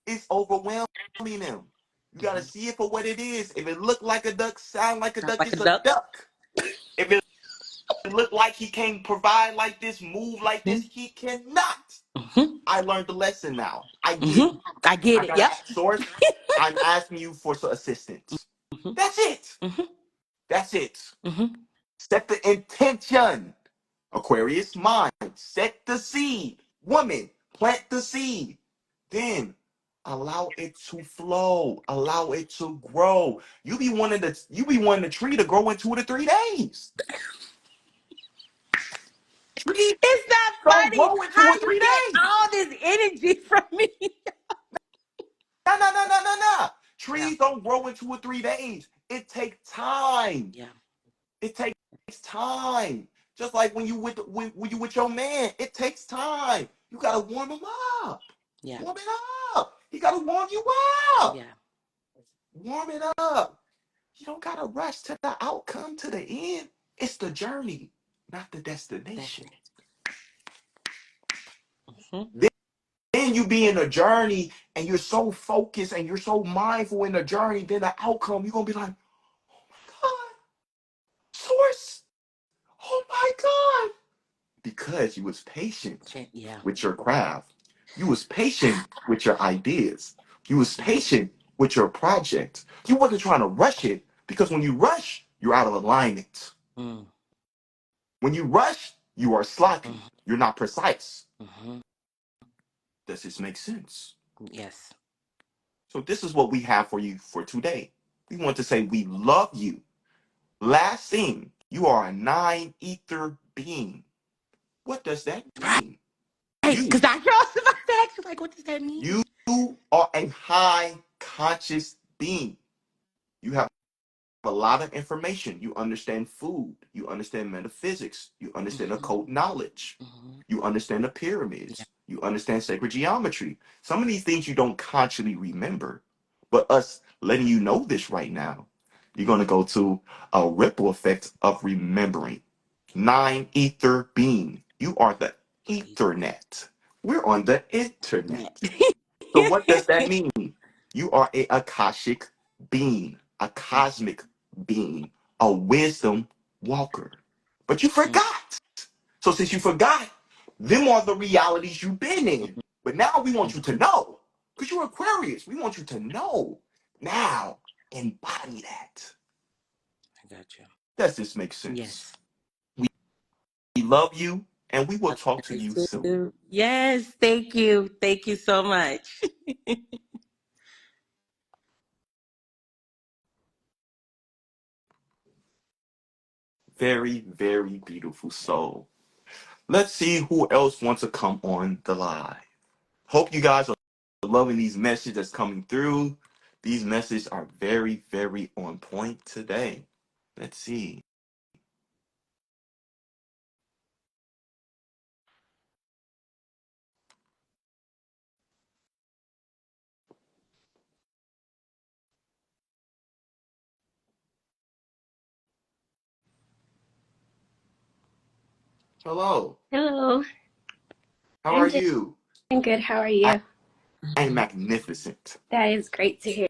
It's overwhelming them. You gotta see it for what it is. If it look like a duck, sound like a Sound duck, like a it's a duck. duck. If it look like he can't provide like this, move like this, he cannot. Mm-hmm. I learned the lesson now. I get Mm-hmm. it. I get I it. got a Yep. source. I'm asking you for some assistance. Mm-hmm. That's it. Mm-hmm. That's it. Mm-hmm. Set the intention. Aquarius mind. Set the seed. Woman, plant the seed. Then Allow it to flow. Allow it to grow. You be wanting the tree to grow in 2 to 3 days. Trees It's not don't funny grow in two how or you three get days. all this energy from me. No, no, no, no, no, no. Yeah, Trees don't grow in 2 or 3 days. It takes time. yeah, It takes time. Just like when you with your man, it takes time. You gotta warm him up. yeah, Warm it up. He gotta warm you up. yeah. Warm it up. You don't gotta rush to the outcome, to the end. It's the journey, not the destination. Definitely. Hmm. Then you be in a journey and you're so focused and you're so mindful in the journey, then the outcome, you're gonna be like, God, source, oh my God. Because you was patient Yeah, with your craft. You was patient with your ideas. You was yeah. patient with your project. You wasn't trying to rush it because when you rush, you're out of alignment. Mm, When you rush, you are sloppy. mm, You're not precise. mm-hmm. Does this make sense? Yes. So this is what we have for you for today. We want to say we love you. Last thing, you are a nine ether being. What does that Right. mean? Because I was about to ask you, like, what does that mean? You are a high conscious being. You have a lot of information. You understand food. You understand metaphysics. You understand Mm-hmm. occult knowledge. Mm-hmm. You understand the Yeah. pyramids. You understand sacred geometry. Some of these things you don't consciously remember. But us letting you know this right now, you're going to go to a ripple effect of remembering. Nine ether being. You are the Ethernet. We're on the internet. So what does that mean? You are a Akashic being, a cosmic being, a wisdom walker. But you Mm-hmm. forgot. So since you forgot, them are the realities you've been in. But now we want you to know. Because you're Aquarius. We want you to know. Now, embody that. I got you. Does this make sense? Yes. We love you, and we will I talk to you soon. do. Yes. Thank you. Thank you so much. Very, very beautiful soul. Let's see who else wants to come on the live. Hope you guys are loving these messages that's coming through. These messages are very, very on point today. Let's see. Hello. Hello, How I'm are doing you? good. How are I you? am magnificent. That is great to hear.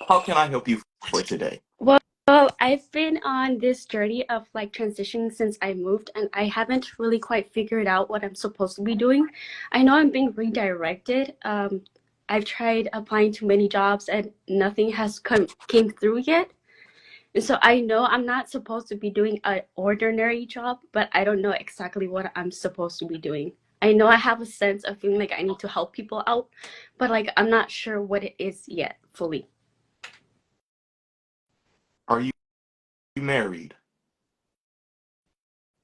How can I help you for today? Well, I've been on this journey of like transitioning since I moved, and I haven't really quite figured out what I'm supposed to be doing. I know I'm being redirected. I've tried applying to many jobs, and nothing has came through yet. And so I know I'm not supposed to be doing an ordinary job, but I don't know exactly what I'm supposed to be doing. I know I have a sense of feeling like I need to help people out, but like I'm not sure what it is yet fully. Are you married?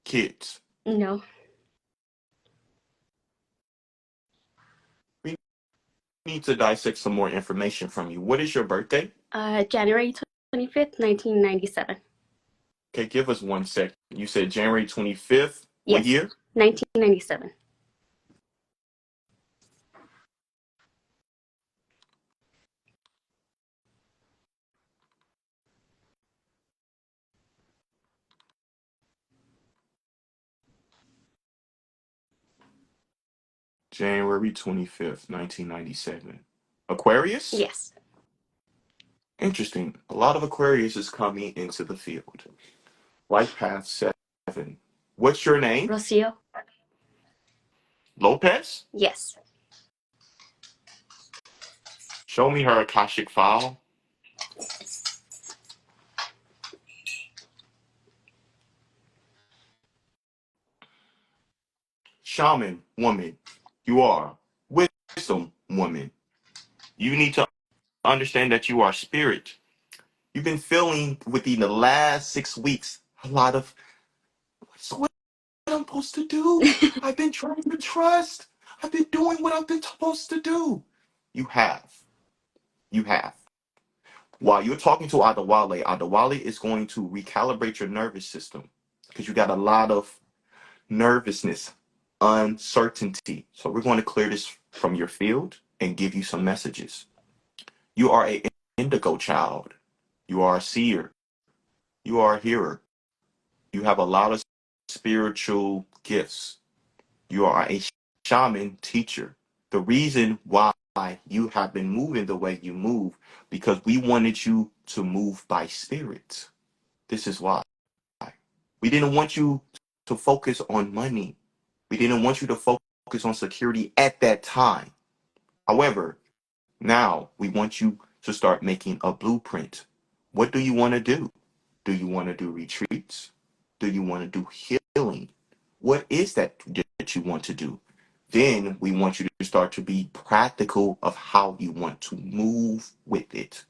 Kids? No. We need to dissect some more information from you. What is your birthday? January 25th, 1997. Okay, give us 1 second. You said January 25th. What Yes, year? 1997. January 25th, 1997. Aquarius? Yes. Interesting. A lot of Aquarius is coming into the field. Life Path 7. What's your name? Rosio? Lopez? Yes. Show me her Akashic file. Shaman woman. You are. Wisdom woman. You need to understand that you are spirit. You've been feeling within the last 6 weeks a lot of what I'm supposed to do. I've been trying to trust. I've been doing what I've been supposed to do. You have. You have. While you're talking to Adewale, Adewale is going to recalibrate your nervous system because you got a lot of nervousness, uncertainty. So we're going to clear this from your field and give you some messages. You are a indigo child. You are a seer. You are a hearer. You have a lot of spiritual gifts. You are a shaman teacher. The reason why you have been moving the way you move, because we wanted you to move by spirit. This is why. We didn't want you to focus on money. We didn't want you to focus on security at that time. However, now we want you to start making a blueprint. What do you want to do? Do you want to do retreats? Do you want to do healing? What is that you want to do? Then we want you to start to be practical of how you want to move with it.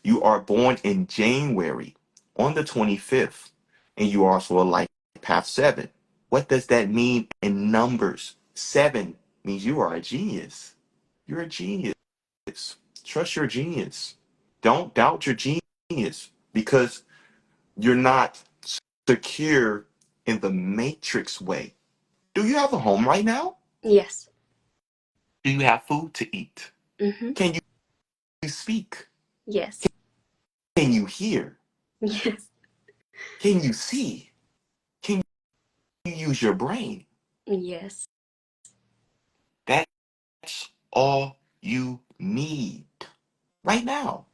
You are born in January on the 25th, and you are also a life path 7. What does that mean in numbers? 7 means you are a genius. You're a genius. Trust your genius. Don't doubt your genius because you're not secure in the matrix way. Do you have a home right now? Yes. Do you have food to eat? Mm-hmm. Can you speak? Yes. Can you hear? Yes. Can you see? Can you use your brain? Yes. That's all you need right now.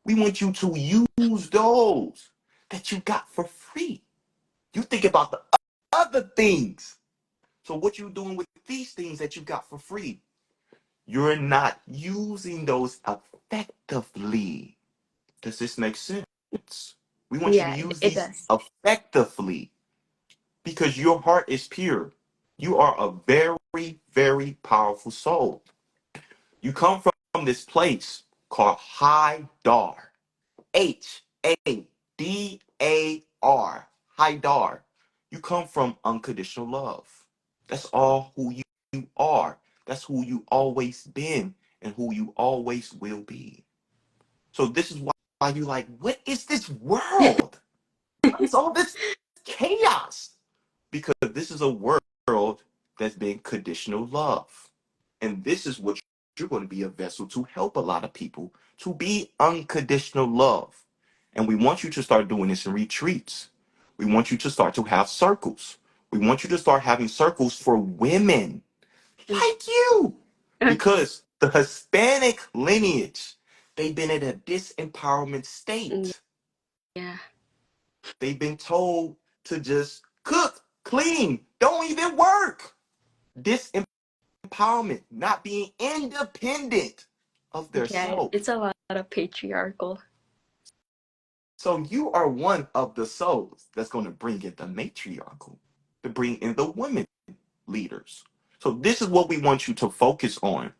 We want you to use those that you got for free. You think about the other things. So what you doing with these things that you got for free? You're not using those effectively. Does this make sense? We want you to Yeah, use it these does. effectively because your heart is pure. You are a very, very powerful soul. You come from this place called High Dar. Hadar. High Dar. You come from unconditional love. That's all who you are. That's who you always been and who you always will be. So this is why you like, what is this world? What is all this chaos? Because this is a world that's been conditional love. And this is what you're going to be a vessel to help a lot of people to be unconditional love. And we want you to start doing this in retreats. We want you to start to have circles. We want you to start having circles for women like you. Because the Hispanic lineage, they've been in a disempowerment state. Yeah. They've been told to just cook, clean, don't even work. Disempowerment, not being independent of their Yeah, self. it's a lot of patriarchal. So you are one of the souls that's going to bring in the matriarchal, to bring in the women leaders. So this is what we want you to focus on.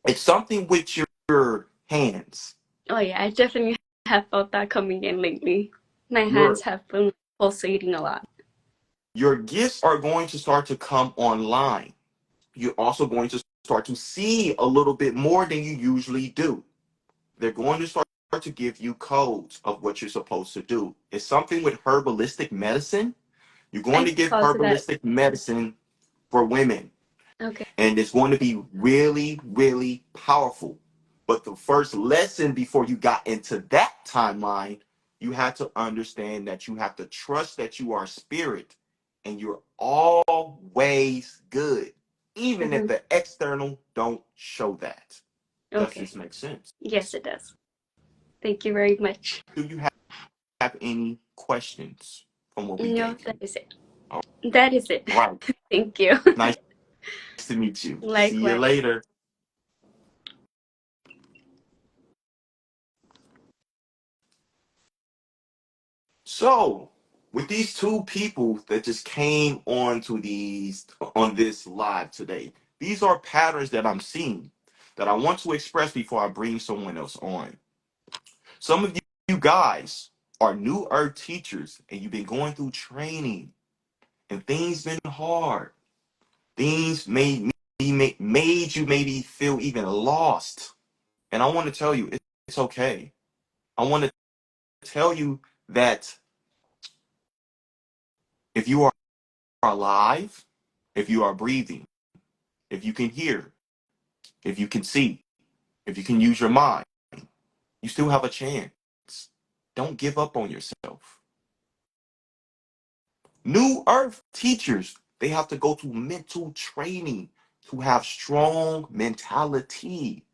It's something with your hands. Oh yeah, I definitely have felt that coming in lately. My hands Your have been pulsating a lot. your gifts are going to start to come online. You're also going to start to see a little bit more than you usually do. They're going to start to give you codes of what you're supposed to do. It's something with herbalistic medicine. You're going I to give caused that. herbalistic medicine for women, Okay. and it's going to be really, really powerful. But the first lesson before you got into that timeline, you had to understand that you have to trust that you are spirit and you're always good, even if Mm-hmm. the external don't show that. Does Okay. this make sense? Yes, it does. Thank you very much. Do you have any questions from what we No, gave that you? is it. All That is it. right. Thank you. Nice to meet you. See you Likewise. later. So, with these two people that just came on to these on this live today, these are patterns that I'm seeing. that I want to express before I bring someone else on. Some of you guys are new earth teachers and you've been going through training and things been hard. Things made you maybe feel even lost. And I want to tell you it's okay. I want to tell you that if you are alive, if you are breathing, if you can hear, if you can see, if you can use your mind, you still have a chance. Don't give up on yourself. New earth teachers, they have to go through mental training to have strong mentality.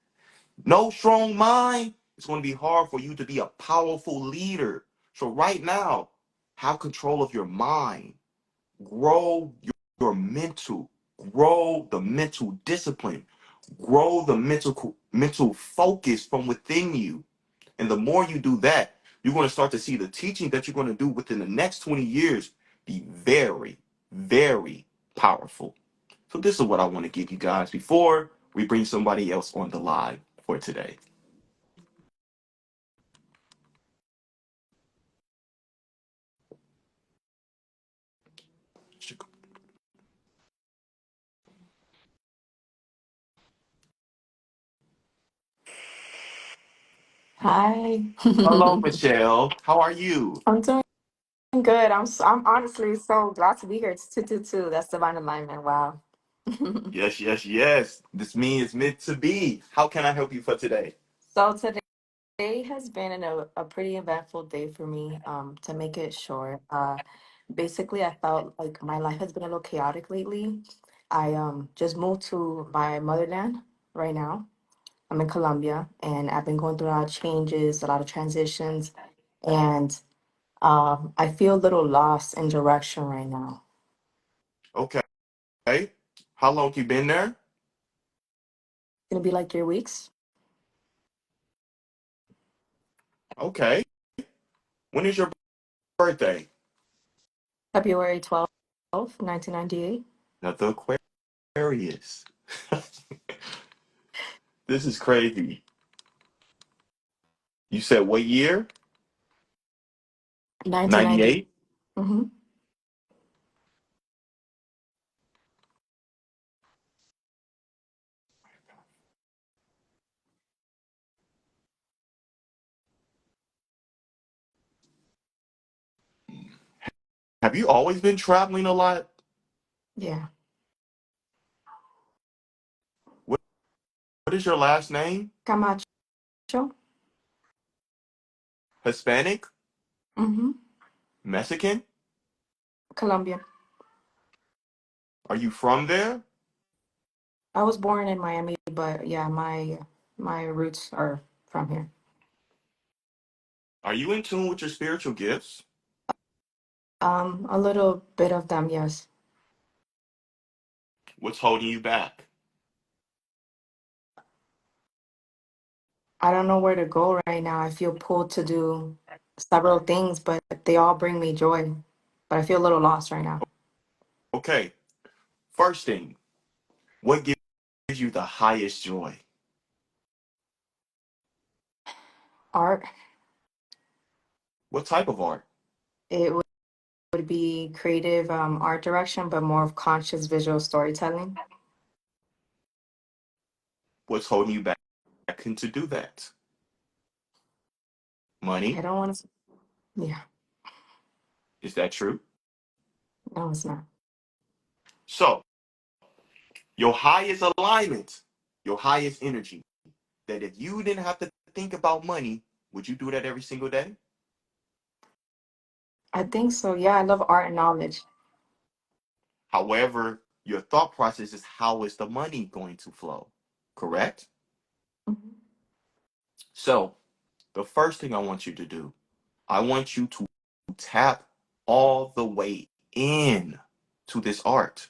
No strong mind, it's going to be hard for you to be a powerful leader. So right now, have control of your mind. Grow your mental, grow the mental discipline, grow the mental focus from within you. And the more you do that, you're going to start to see the teaching that you're going to do within the next 20 years be very, very powerful. So this is what I want to give you guys before we bring somebody else on the live for today. Hi. Hello, Michelle. How are you? I'm doing good. I'm honestly so glad to be here. It's 222. That's divine alignment. Wow. Yes, yes, yes. This me is meant to be. How can I help you for today? So today has been a pretty eventful day for me. To make it short, basically I felt like my life has been a little chaotic lately. I just moved to my motherland right now. I'm in Colombia and I've been going through a lot of changes, a lot of transitions, and I feel a little lost in direction right now. Okay. How long you been there? Gonna be like 3 weeks. Okay. When is your birthday? February 12th, 1998. Another Aquarius. This is crazy. You said what year? 1998. 98? Mm-hmm. Have you always been traveling a lot? Yeah. What, what is your last name? Camacho. Hispanic? Mm-hmm. Mexican? Colombia. Are you from there? I was born in Miami, but yeah, my roots are from here. Are you in tune with your spiritual gifts? A little bit of them, yes. What's holding you back? I don't know where to go right now. I feel pulled to do several things, but they all bring me joy. But I feel a little lost right now. Okay. First thing, what gives you the highest joy? Art, What type of art? it would be creative art direction, but more of conscious visual storytelling. What's holding you back to do that? I Money? don't want to, yeah, Is that true? no, it's not. So, your highest alignment, your highest energy, that if you didn't have to think about money, would you do that every single day? I think so. Yeah, I love art and knowledge. However, your thought process is how is the money going to flow? Correct? Mhm. So, the first thing I want you to do, I want you to tap all the way in to this art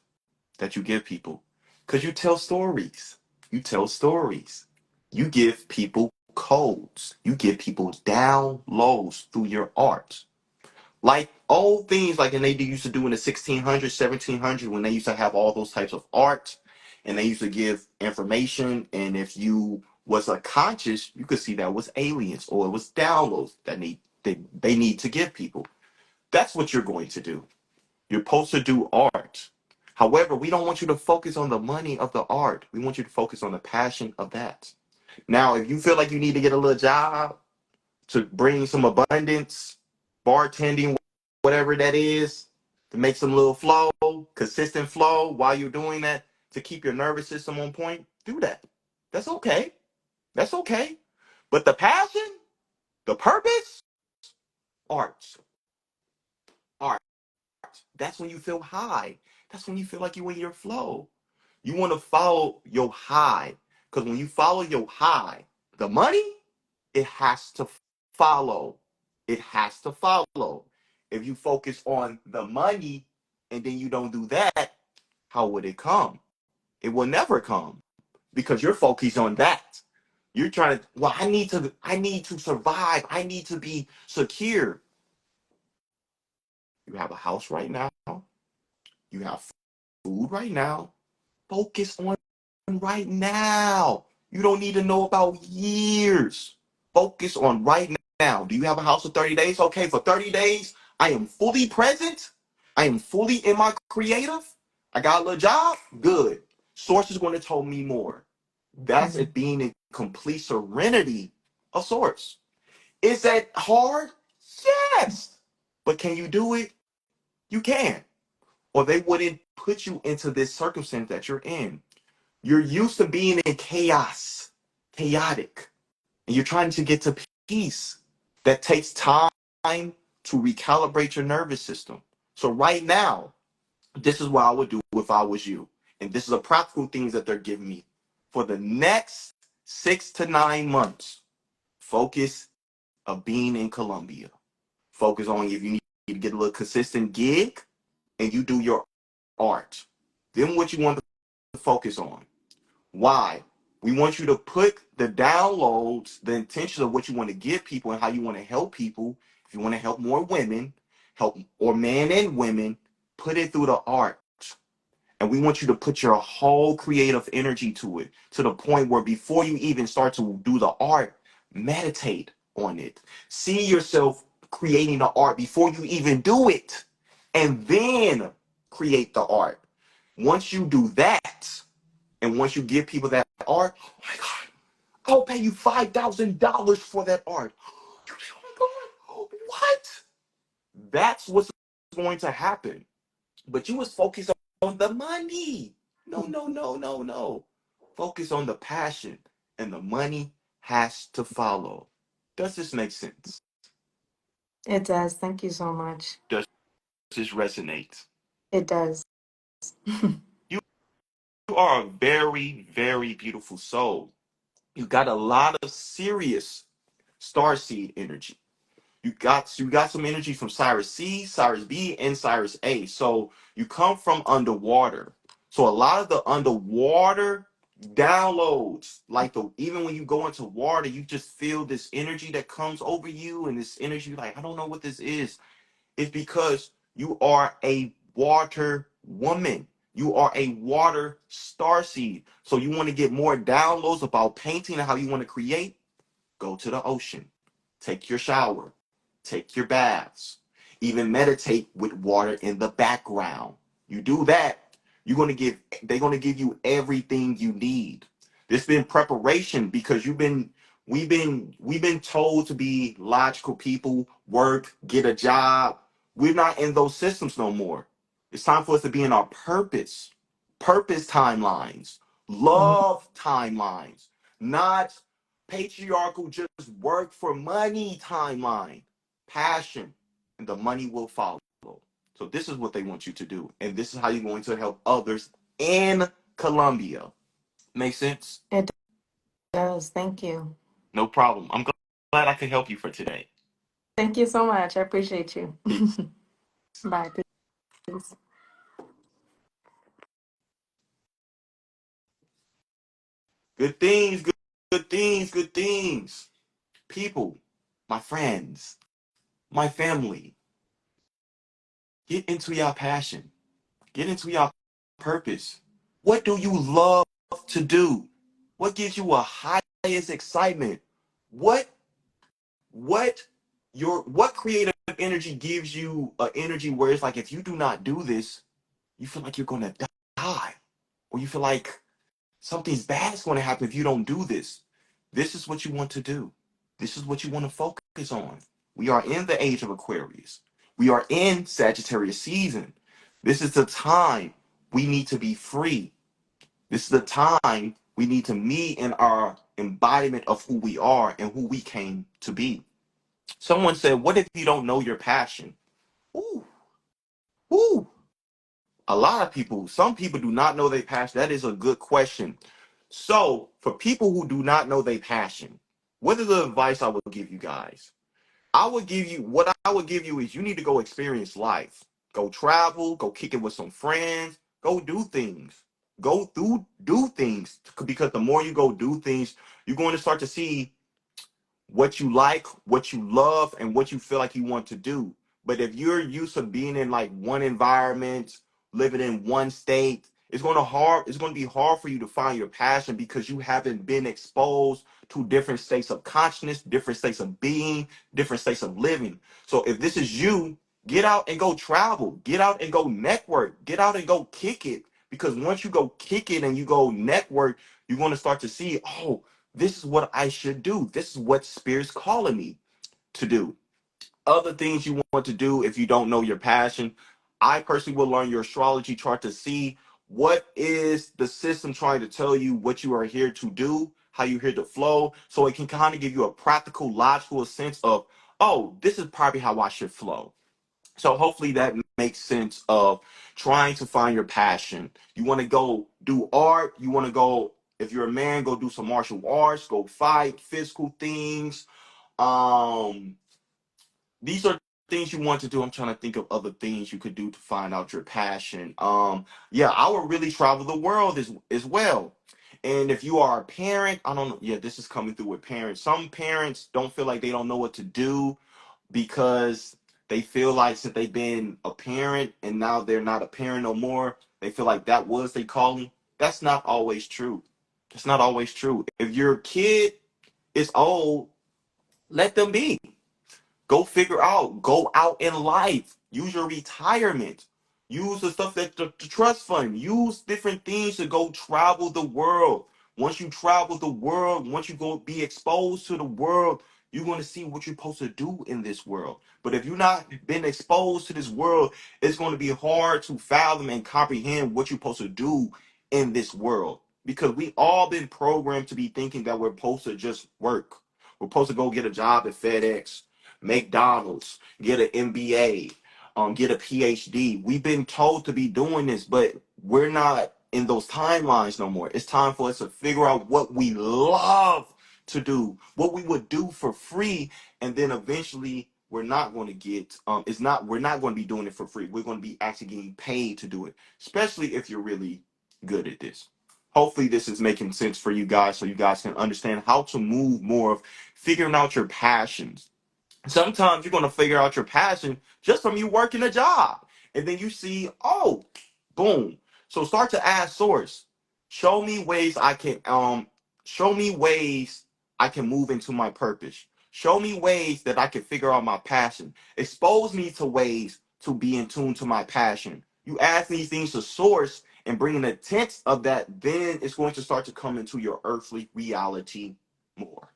that you give people. Because you tell stories. You tell stories. You give people codes. You give people downloads through your art. Like old things like and they used to do in the 1600s, 1700s when they used to have all those types of art and they used to give information, and if you was a conscious, you could see that was aliens or it was downloads that they need to give people. That's what you're going to do. You're supposed to do art. However, we don't want you to focus on the money of the art. We want you to focus on the passion of that. Now, if you feel like you need to get a little job to bring some abundance, bartending, whatever that is, to make some little flow, consistent flow while you're doing that, to keep your nervous system on point, do that. That's okay. That's okay. But the passion, the purpose, art, art. That's when you feel high. That's when you feel like you're in your flow. You want to follow your high. Because when you follow your high, the money, it has to follow. It has to follow. If you focus on the money and then you don't do that, how would it come? It will never come because you're focused on that. You're trying to, well, I need to survive. I need to be secure. You have a house right now. You have food right now. Focus on right now. You don't need to know about years. Focus on right now. Do you have a house for 30 days? Okay, for 30 days, I am fully present. I am fully in my creative. I got a little job. Good. Source is going to tell me more. That's it being in complete serenity of source. Is that hard? Yes. But can you do it? You can. Or they wouldn't put you into this circumstance that you're in. You're used to being in chaos, chaotic, and you're trying to get to peace. That takes time to recalibrate your nervous system. So right now, this is what I would do if I was you. And this is a practical things that they're giving me. For the next 6 to 9 months, focus of being in Colombia. Focus on if you need to get a little consistent gig and you do your art. Then what you want to focus on. Why? We want you to put the downloads, the intention of what you want to give people and how you want to help people. If you want to help more women, help or men and women, put it through the art. And we want you to put your whole creative energy to it, to the point where before you even start to do the art, meditate on it. See yourself creating the art before you even do it, and then create the art. Once you do that, and once you give people that art, oh my God, I'll pay you $5,000 for that art. Oh my God, what? That's what's going to happen. But you was focused on the money. No, no, no, no, no. Focus on the passion, and the money has to follow. Does this make sense? It does. Thank you so much. Does this resonate? It does. You are a very, very beautiful soul. You got a lot of serious starseed energy. You got some energy from Cyrus C, Cyrus B, and Cyrus A. So you come from underwater. So a lot of the underwater downloads, like the even when you go into water, you just feel this energy that comes over you, and this energy, like, I don't know what this is. It's because you are a water woman. You are a water starseed. So you want to get more downloads about painting and how you want to create? Go to the ocean. Take your shower. Take your baths. Even meditate with water in the background. You do that, they're gonna give you everything you need. There's been preparation because we've been told to be logical people, work, get a job. We're not in those systems no more. It's time for us to be in our purpose timelines, love timelines, not patriarchal, just work for money timeline, passion, and the money will follow. So this is what they want you to do, and this is how you're going to help others in Colombia. Make sense? It does. Thank you. No problem. I'm glad I could help you for today. Thank you so much. I appreciate you. Peace. Bye. Peace. Good things, good things, good things. People, my friends, my family, get into your passion. Get into your purpose. What do you love to do? What gives you a highest excitement? What what what creative energy gives you an energy where it's like if you do not do this, you feel like you're gonna die, or you feel like something's bad is going to happen if you don't do this. This is what you want to do. This is what you want to focus on. We are in the age of Aquarius. We are in Sagittarius season. This is the time we need to be free. This is the time we need to meet in our embodiment of who we are and who we came to be. Someone said, "What if you don't know your passion?" Ooh, ooh. A lot of people, some people do not know their passion. That is a good question. So, for people who do not know their passion, what is the advice I would give you guys? What I would give you is you need to go experience life. Go travel, go kick it with some friends, go do things. Do things because the more you go do things, you're going to start to see what you like, what you love, and what you feel like you want to do. But if you're used to being in like one environment, living in one state, it's going to be hard for you to find your passion because you haven't been exposed to different states of consciousness, different states of being, different states of living. So if this is you, get out and go travel, get out and go network, get out and go kick it. Because once you go kick it and you go network, you're going to start to see, oh, this is what I should do. This is what Spirit's calling me to do. Other things you want to do if you don't know your passion, I personally will learn your astrology chart to see what is the system trying to tell you what you are here to do, how you're here to flow, so it can kind of give you a practical, logical sense of, oh, this is probably how I should flow. So hopefully that makes sense of trying to find your passion. You want to go do art. You want to go, if you're a man, go do some martial arts, go fight, physical things. Um, these are things you want to do. I'm trying to think of other things you could do to find out your passion. Yeah, I would really travel the world as well. And if you are a parent, I don't know. Yeah, this is coming through with parents. Some parents don't feel like they don't know what to do because they feel like since they've been a parent and now they're not a parent no more, they feel like that was their calling. That's not always true. That's not always true. If your kid is old, let them be. Go figure out. Go out in life. Use your retirement. Use the stuff that the trust fund. Use different things to go travel the world. Once you travel the world, once you go be exposed to the world, you're going to see what you're supposed to do in this world. But if you're not been exposed to this world, it's going to be hard to fathom and comprehend what you're supposed to do in this world. Because we all been programmed to be thinking that we're supposed to just work. We're supposed to go get a job at FedEx, McDonald's, get an MBA, get a PhD. We've been told to be doing this, but we're not in those timelines no more. It's time for us to figure out what we love to do, what we would do for free, and then eventually we're not going to get we're not going to be doing it for free. We're going to be actually getting paid to do it, especially if you're really good at this. Hopefully this is making sense for you guys so you guys can understand how to move more of figuring out your passions. Sometimes you're going to figure out your passion just from you working a job. And then you see, oh, boom. So start to ask source. Show me ways I can show me ways I can move into my purpose. Show me ways that I can figure out my passion. Expose me to ways to be in tune to my passion. You ask these things to source and bring an intent of that, then it's going to start to come into your earthly reality more.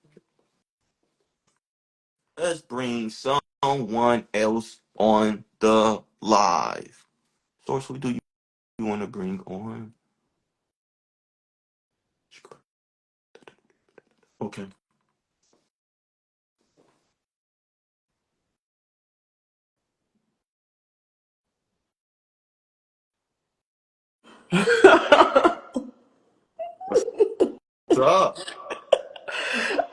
Let's bring someone else on the live. Source, who do you want to bring on? Okay. What's up?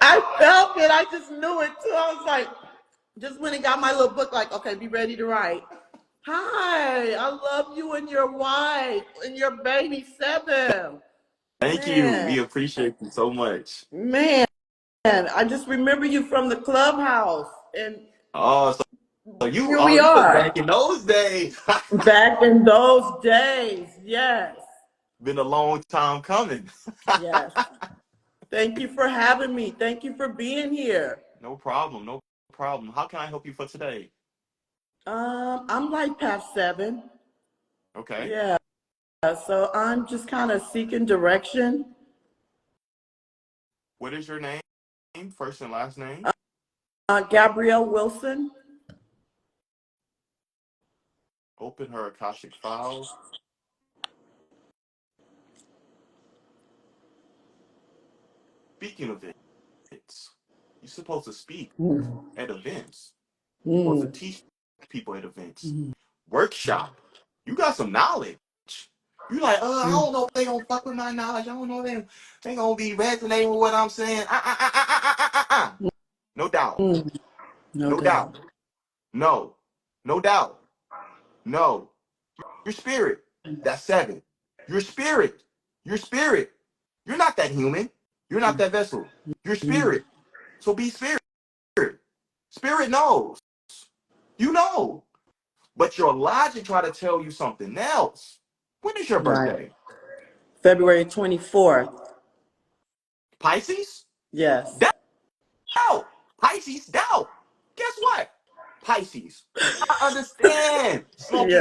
I felt it. I just knew it too. I was like, just went and got my little book, like, okay, be ready to write. Hi, I love you and your wife and your baby 7. Thank you. Man, We appreciate you so much. man, I just remember you from the clubhouse. And Oh, so here we you was are. back in those days. Back in those days, yes. Been a long time coming. Yes. Thank you for having me. Thank you for being here. No problem. No problem. How can I help you for today? I'm like past 7. Okay. Yeah. So I'm just kind of seeking direction. What is your name? First and last name? Gabrielle Wilson. Open her Akashic files. Speaking of events, you're supposed to speak Mm. at events. You're supposed to Mm. teach people at events. Mm. Workshop. You got some knowledge. You like, I Mm. don't know if they gonna fuck with my knowledge. I don't know if they gonna be resonating with what I'm saying. No doubt. Mm. No No doubt. doubt. No. No doubt. No. Your spirit. That's 7. Your spirit. Your spirit. You're not that human. You're not that vessel. Your Mm. spirit. So be spirit. Spirit knows. You know. But your logic try to tell you something else. When is your Right. birthday? February 24th. Pisces? Yes. Doubt. Pisces, doubt. Guess what? Pisces. I understand. Yeah. Smoky.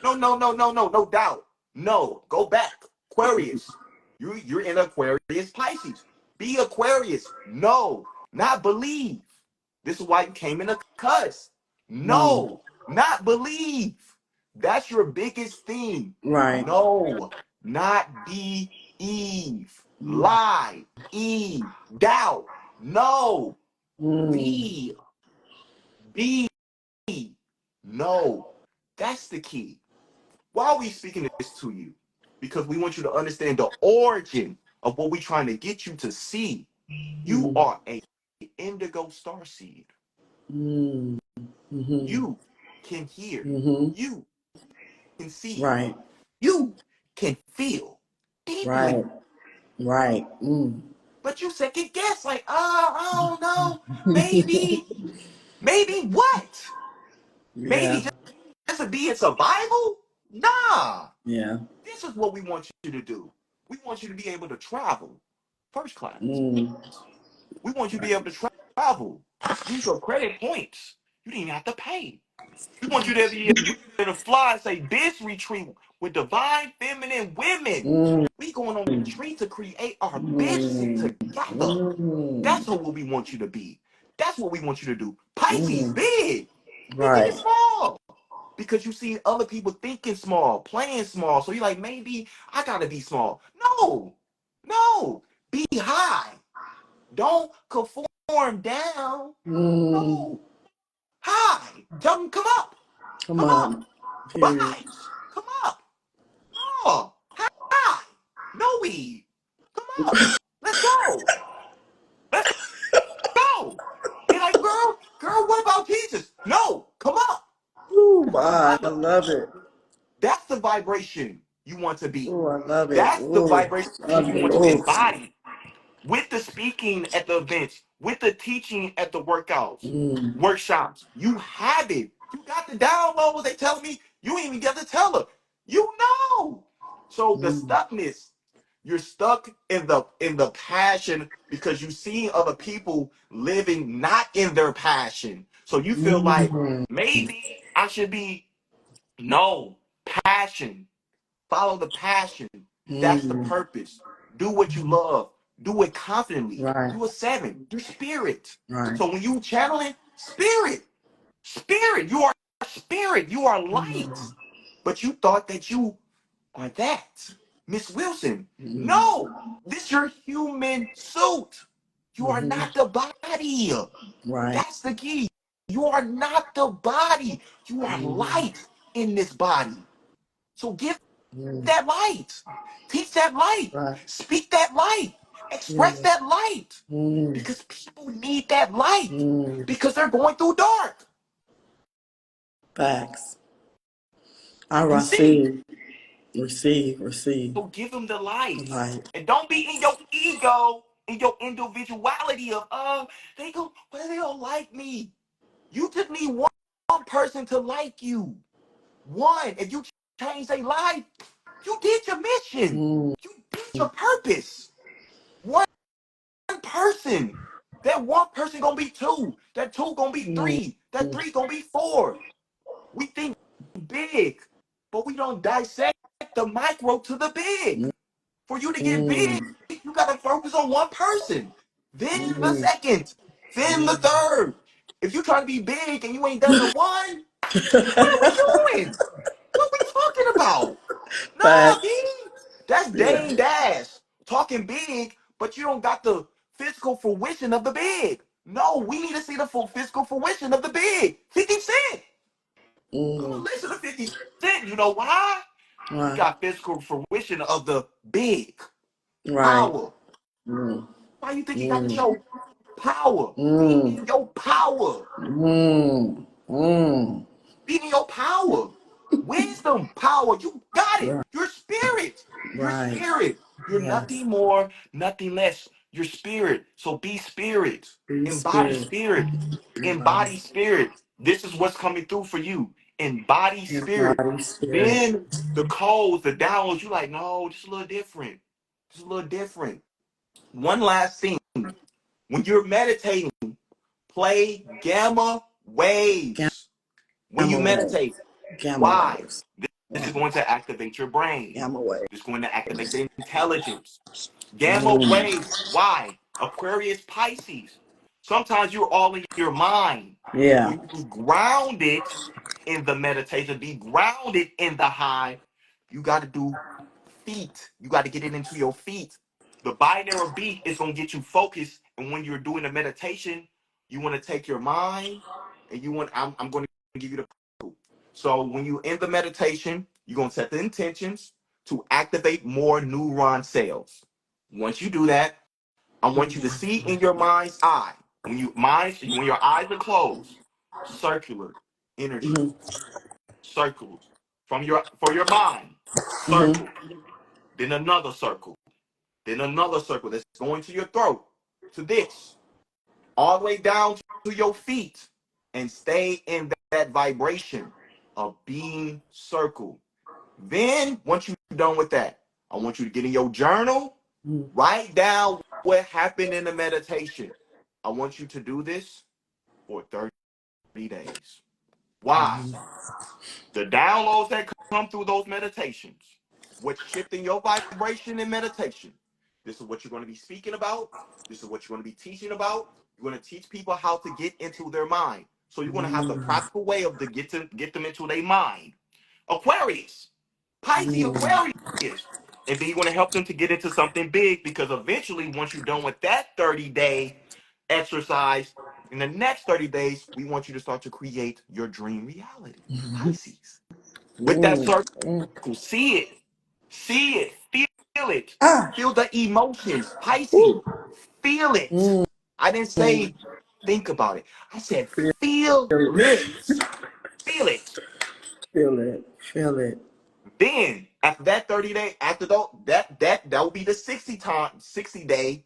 No doubt. No. Go back. Aquarius. You're in Aquarius, Pisces. Be Aquarius. No. Not believe. This is why you came in a cuss. Mm. No. Not believe. That's your biggest thing. Right. No. Not be Eve. Mm. Lie. Eve. Doubt. No. Mm. Be. Be. No. That's the key. Why are we speaking this to you? Because we want you to understand the origin of what we're trying to get you to see. You Mm. are a indigo star seed. Mm. Mm-hmm. You can hear. Mm-hmm. You can see. Right. You can feel Right. deeply. Right. Mm. But you second guess, like, I don't know. Maybe what? Maybe Yeah. just to be in survival? Nah. Yeah. This is what we want you to do. We want you to be able to travel first class. Mm. We want you to be Right. able to travel. Use your credit points. You didn't even have to pay. We want you to be able to fly and say, this retreat with divine feminine women. Mm. We going on retreat to create our business Mm. together. Mm. That's what we want you to be. That's what we want you to do. Pisces, Mm. big. We think Right. it's small. Because you see other people thinking small, playing small. So you're like, maybe I gotta be small. No, no, be high. Don't conform down. Mm. No, high. Tell them come up, Come come up. on. Period. Rise, come up. Oh, high. No weed. Come up. Let's go. Let's go. They're like, girl, what about Jesus? No, come up. Oh my, I love it. That's the vibration you want to be. Oh, I love it. That's the Oh, vibration love you it. want to Oh. embody with the speaking at the events, with the teaching at the workouts, Mm. workshops. You have it. You got the downloads. They tell me you ain't even get to tell her. You know. So the Mm. stuckness, you're stuck in the passion because you see other people living not in their passion. So you feel like Mm. maybe I should be no passion. Follow the passion. That's the Mm. purpose. Do what you love. Do it confidently. Right. You a 7. You're spirit. Right. So when you channeling spirit, you are spirit. You are light. Mm. But you thought that you are that. Miss Wilson. Mm. No, this your human suit. You are Mm-hmm. not the body. Right. That's the key. You are not the body. You are Mm. light in this body. So give Mm. that light. Teach that light. Right. Speak that light. Express Mm. that light. Mm. Because people need that light. Mm. Because they're going through dark. Facts. I You see? receive. Receive. Receive. So give them the light. Right. And don't be in your ego, in your individuality of, well, they don't like me. You just need one person to like you. One. If you change their life, You did your mission. Mm, You did your purpose. One person. That one person gonna be two. That two gonna be mm, three. That three gonna be four. We think big, but we don't dissect the micro to the big. For you to get big, mm, you gotta focus on one person. Then the mm, second. Then the mm. third. If you try to be big and you ain't done the one, what are we doing? What are we talking about? Nah, Facts. B. That's Yeah. Dame Dash talking big, but you don't got the physical fruition of the big. No, we need to see the full physical fruition of the big. 50 Cent. I'm gonna Mm, listen to 50 Cent. You know why? He right. got physical fruition of the big Right. power. Mm, Why you think he got to mm, show power? Be mm, in your power. mm, mm. Be in your power. Wisdom, power. You got it. Right. Your spirit. Your Right. spirit. You're Yes. nothing more, nothing less. Your spirit. So be spirit. Be Embody spirit. spirit. Embody. Embody spirit. This is what's coming through for you. Embody spirit. Embody spirit. Then the codes, the downloads, you're like, no, just a little different. Just a little different. One last thing. When you're meditating, play gamma waves. When you Gamma waves. meditate, Gamma why? waves. This is Wow. going to activate your brain. Gamma waves. This is going to activate the intelligence. Gamma Mm. waves. Why? Aquarius, Pisces. Sometimes you're all in your mind. Yeah. When you ground it in the meditation, be grounded in the high, you got to do feet. You got to get it into your feet. The binary beat is going to get you focused. And when you're doing a meditation, you want to take your mind and you want, I'm going to give you the. So when you end the meditation, you're going to set the intentions to activate more neuron cells. Once you do that, I want you to see in your mind's eye, when your eyes are closed, circular energy, Mm-hmm. circles for your mind, Mm-hmm. circle, then another circle, then another circle that's going to your throat, to this, all the way down to your feet, and stay in that vibration of being circle. Then, once you're done with that, I want you to get in your journal, write down what happened in the meditation. I want you to do this for 30 days. Why? Mm-hmm. The downloads that come through those meditations, what's shifting your vibration in meditation. This is what you're going to be speaking about. This is what you're going to be teaching about. You're going to teach people how to get into their mind. So you're going to have the practical way of get them into their mind. Aquarius, Pisces, Mm-hmm. Aquarius. And then you're going to help them to get into something big because eventually, once you're done with that 30-day exercise, in the next 30 days, we want you to start to create your dream reality. Pisces. With that circle, Mm-hmm. see it, feel it, Ah. feel the emotions. Pisces, Woo. feel it. Mm. I didn't say think about it. I said Feel feel it. it. Feel it. Feel it. Feel it. Then after that 30 day, after that will be the 60 day.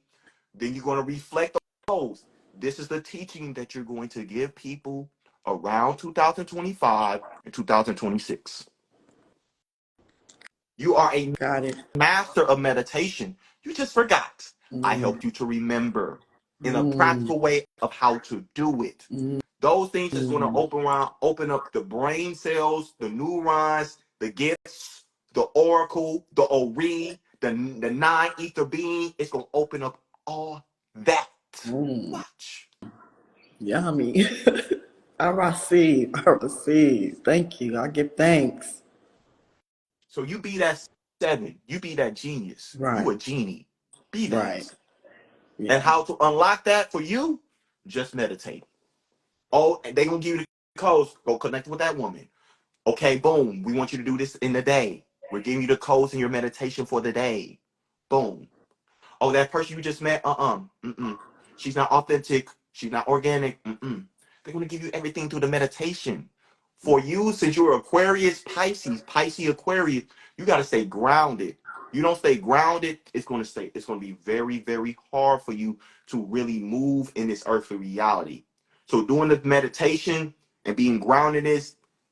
Then you're going to reflect on those. This is the teaching that you're going to give people around 2025 and 2026. You are a Got it. master of meditation. You just forgot. I Mm. helped you to remember in a Mm. practical way of how to do it. Mm. Those things is going to Mm. open up the brain cells, the neurons, the gifts, the oracle, the ori, the nine ether being. It's going to open up all that. Mm. Watch. Yummy. I receive. I receive. Thank you. I give thanks. So you be that seven. You be that genius. You Right. a genie. Be Right. that. And Yeah. how to unlock that for you? Just meditate. Oh, and they gonna give you the codes. Go connect with that woman. Okay, boom. We want you to do this in the day. We're giving you the codes in your meditation for the day. Boom. Oh, that person you just met, mm-mm. She's not authentic. She's not organic. Mm-mm. They're going to give you everything through the meditation. For you, since you're Aquarius, Pisces, Aquarius, you got to stay grounded. You don't stay grounded, it's going to be very, very hard for you to really move in this earthly reality. So doing the meditation and being grounded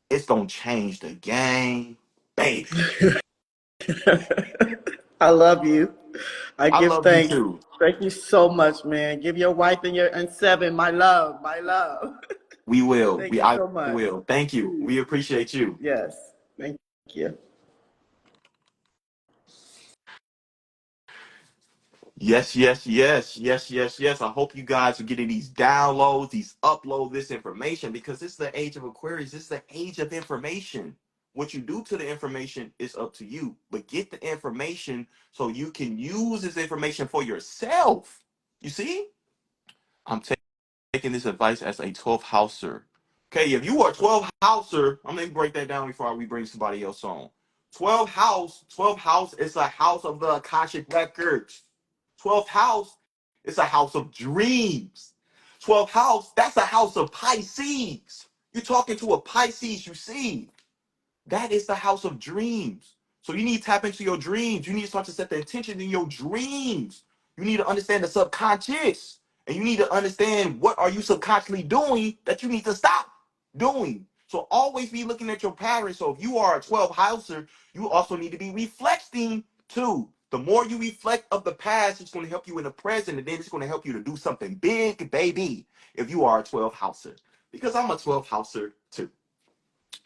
it's going to change the game, baby. I love you. I I give love you thanks. too. Thank you so much, man. Give your wife and seven my love, my love. We will. Thank you I so much. will. Thank you. Please. We appreciate you. Yes. Thank you. Yes, yes, yes, yes, yes, yes. I hope you guys are getting these downloads, these upload this information because this is the age of Aquarius. This is the age of information. What you do to the information is up to you, but get the information so you can use this information for yourself. You see? I'm taking this advice as a 12th houser. Okay, if you are a 12th houser, I'm gonna break that down before we bring somebody else on. 12th house is a house of the Akashic records. 12th house is a house of dreams. 12th house, that's a house of Pisces. You're talking to a Pisces, you see. That is the house of dreams. So you need to tap into your dreams. You need to start to set the intention in your dreams. You need to understand the subconscious. And you need to understand what are you subconsciously doing that you need to stop doing. So always be looking at your patterns. So if you are a 12 houser, you also need to be reflecting too. The more you reflect of the past, it's going to help you in the present, and then it's going to help you to do something big, baby, if you are a 12 houser. Because I'm a 12 houser too.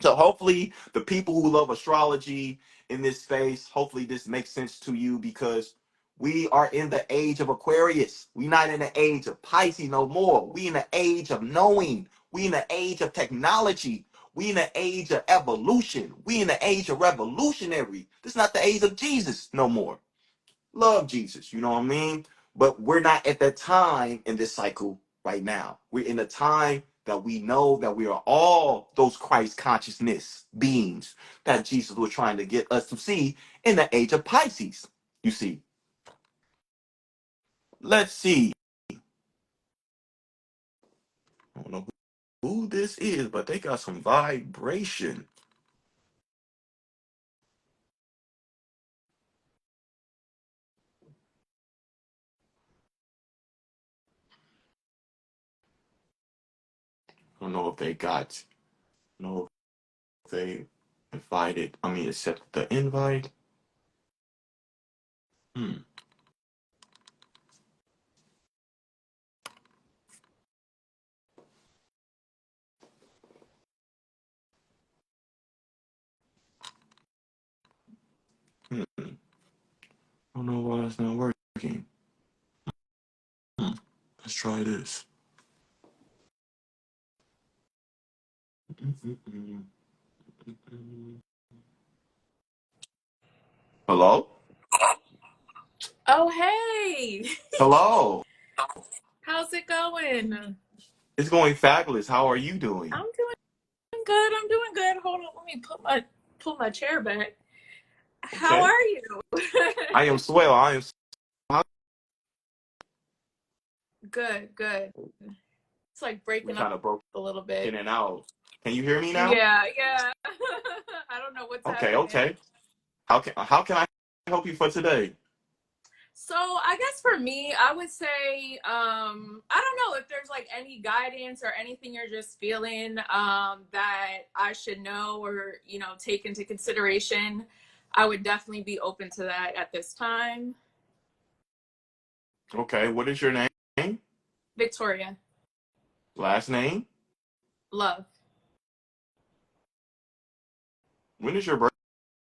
So hopefully the people who love astrology in this space, hopefully this makes sense to you because we are in the age of Aquarius. We're not in the age of Pisces no more. We in the age of knowing. We in the age of technology. We in the age of evolution. We in the age of revolutionary. This is not the age of Jesus no more. Love Jesus, you know what I mean? But we're not at that time in this cycle right now. We're in a time that we know that we are all those Christ consciousness beings that Jesus was trying to get us to see in the age of Pisces. You see, let's see. I don't know who this is, but they got some vibration. I don't know if they got, know if they invited, accept the invite. Hmm. Hmm. I don't know why it's not working. Hmm. Let's try this. Hello? Oh, hey. Hello. How's it going? It's going fabulous. How are you doing? I'm doing good. I'm doing good. Hold on, let me pull my chair back. How Okay. are you? I am swell. I am Good, good. It's like we breaking kind up of broke a little bit. in and out. Can you hear me now? Yeah, yeah. I don't know what's Okay, happening. okay. How can I help you for today? So I guess for me, I would say, I don't know if there's like any guidance or anything you're just feeling that I should know or, take into consideration. I would definitely be open to that at this time. Okay, what is your name? Victoria, Last name? love. When is your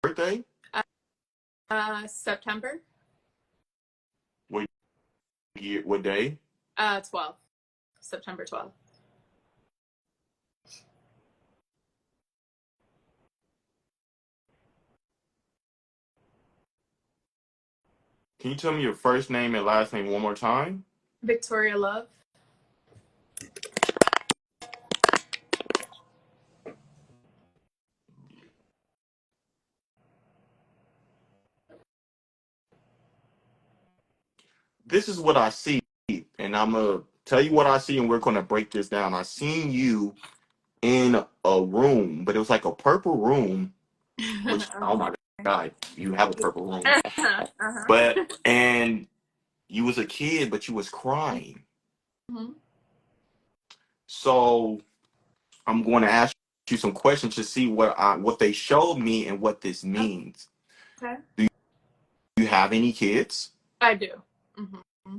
birthday? September, What year, what day? 12th, September 12th. Can you tell me your first name and last name one more time? Victoria, love. This is what I see, and I'm gonna tell you what I see, and we're gonna break this down. I seen you in a room, but it was like a purple room, which oh my god, you have a purple room. But and you was a kid, but you was crying. Mhm. So I'm going to ask you some questions to see what they showed me and what this means. Okay. Do you have any kids? I do. Mm-hmm.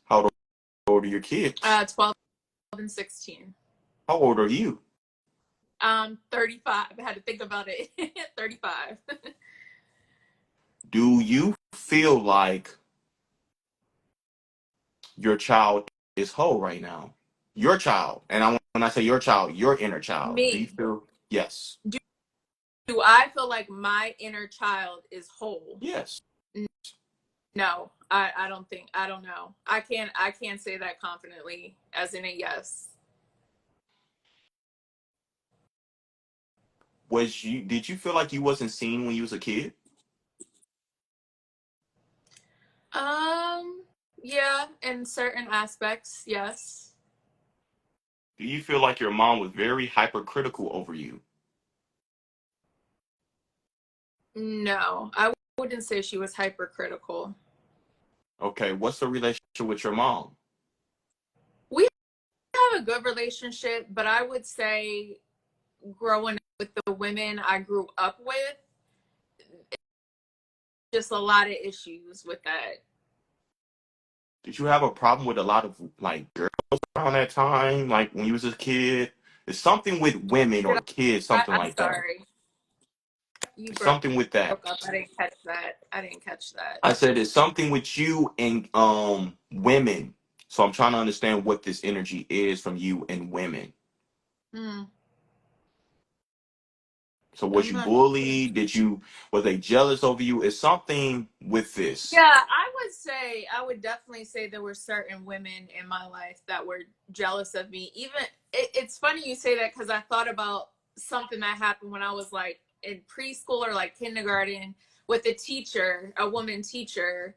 How old are your kids? 12 and 16. How old are you? 35. I had to think about it. 35. Do you feel like your child is whole right now? Your child, and when I say your child, your inner child. Do you Me. feel yes? Do I feel like my inner child is whole? Yes. No, I don't think. I don't know. I can't say that confidently as in a yes. Did you feel like you wasn't seen when you was a kid? Um, yeah, in certain aspects, yes. Do you feel like your mom was very hypercritical over you? No, I wouldn't say she was hypercritical. Okay, what's the relationship with your mom? We have a good relationship, but I would say growing up with the women I grew up with, just a lot of issues with that. Did you have a problem with a lot of like girls around that time, like when you was a kid? It's something with women Did or kids, I? something I'm like that. sorry. You It's broke something with that. up. I didn't catch that. I didn't catch that. I said it's something with you and women. So I'm trying to understand what this energy is from you and women. Hmm. So was I'm you not. bullied? Was they jealous over you? It's something with this. Yeah, I would definitely say there were certain women in my life that were jealous of me. Even it's funny you say that because I thought about something that happened when I was like in preschool or like kindergarten with a teacher, a woman teacher,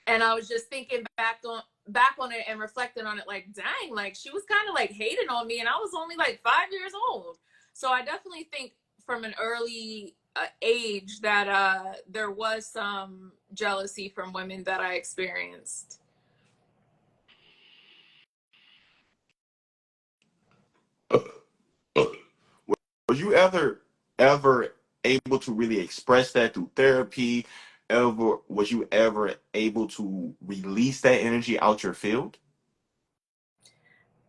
and I was just thinking back on it and reflecting on it like, dang, like she was kind of like hating on me and I was only like 5 years old. So I definitely think from an early age that there was some jealousy from women that I experienced. Was you ever able to really express that through therapy? Was you ever able to release that energy out your field?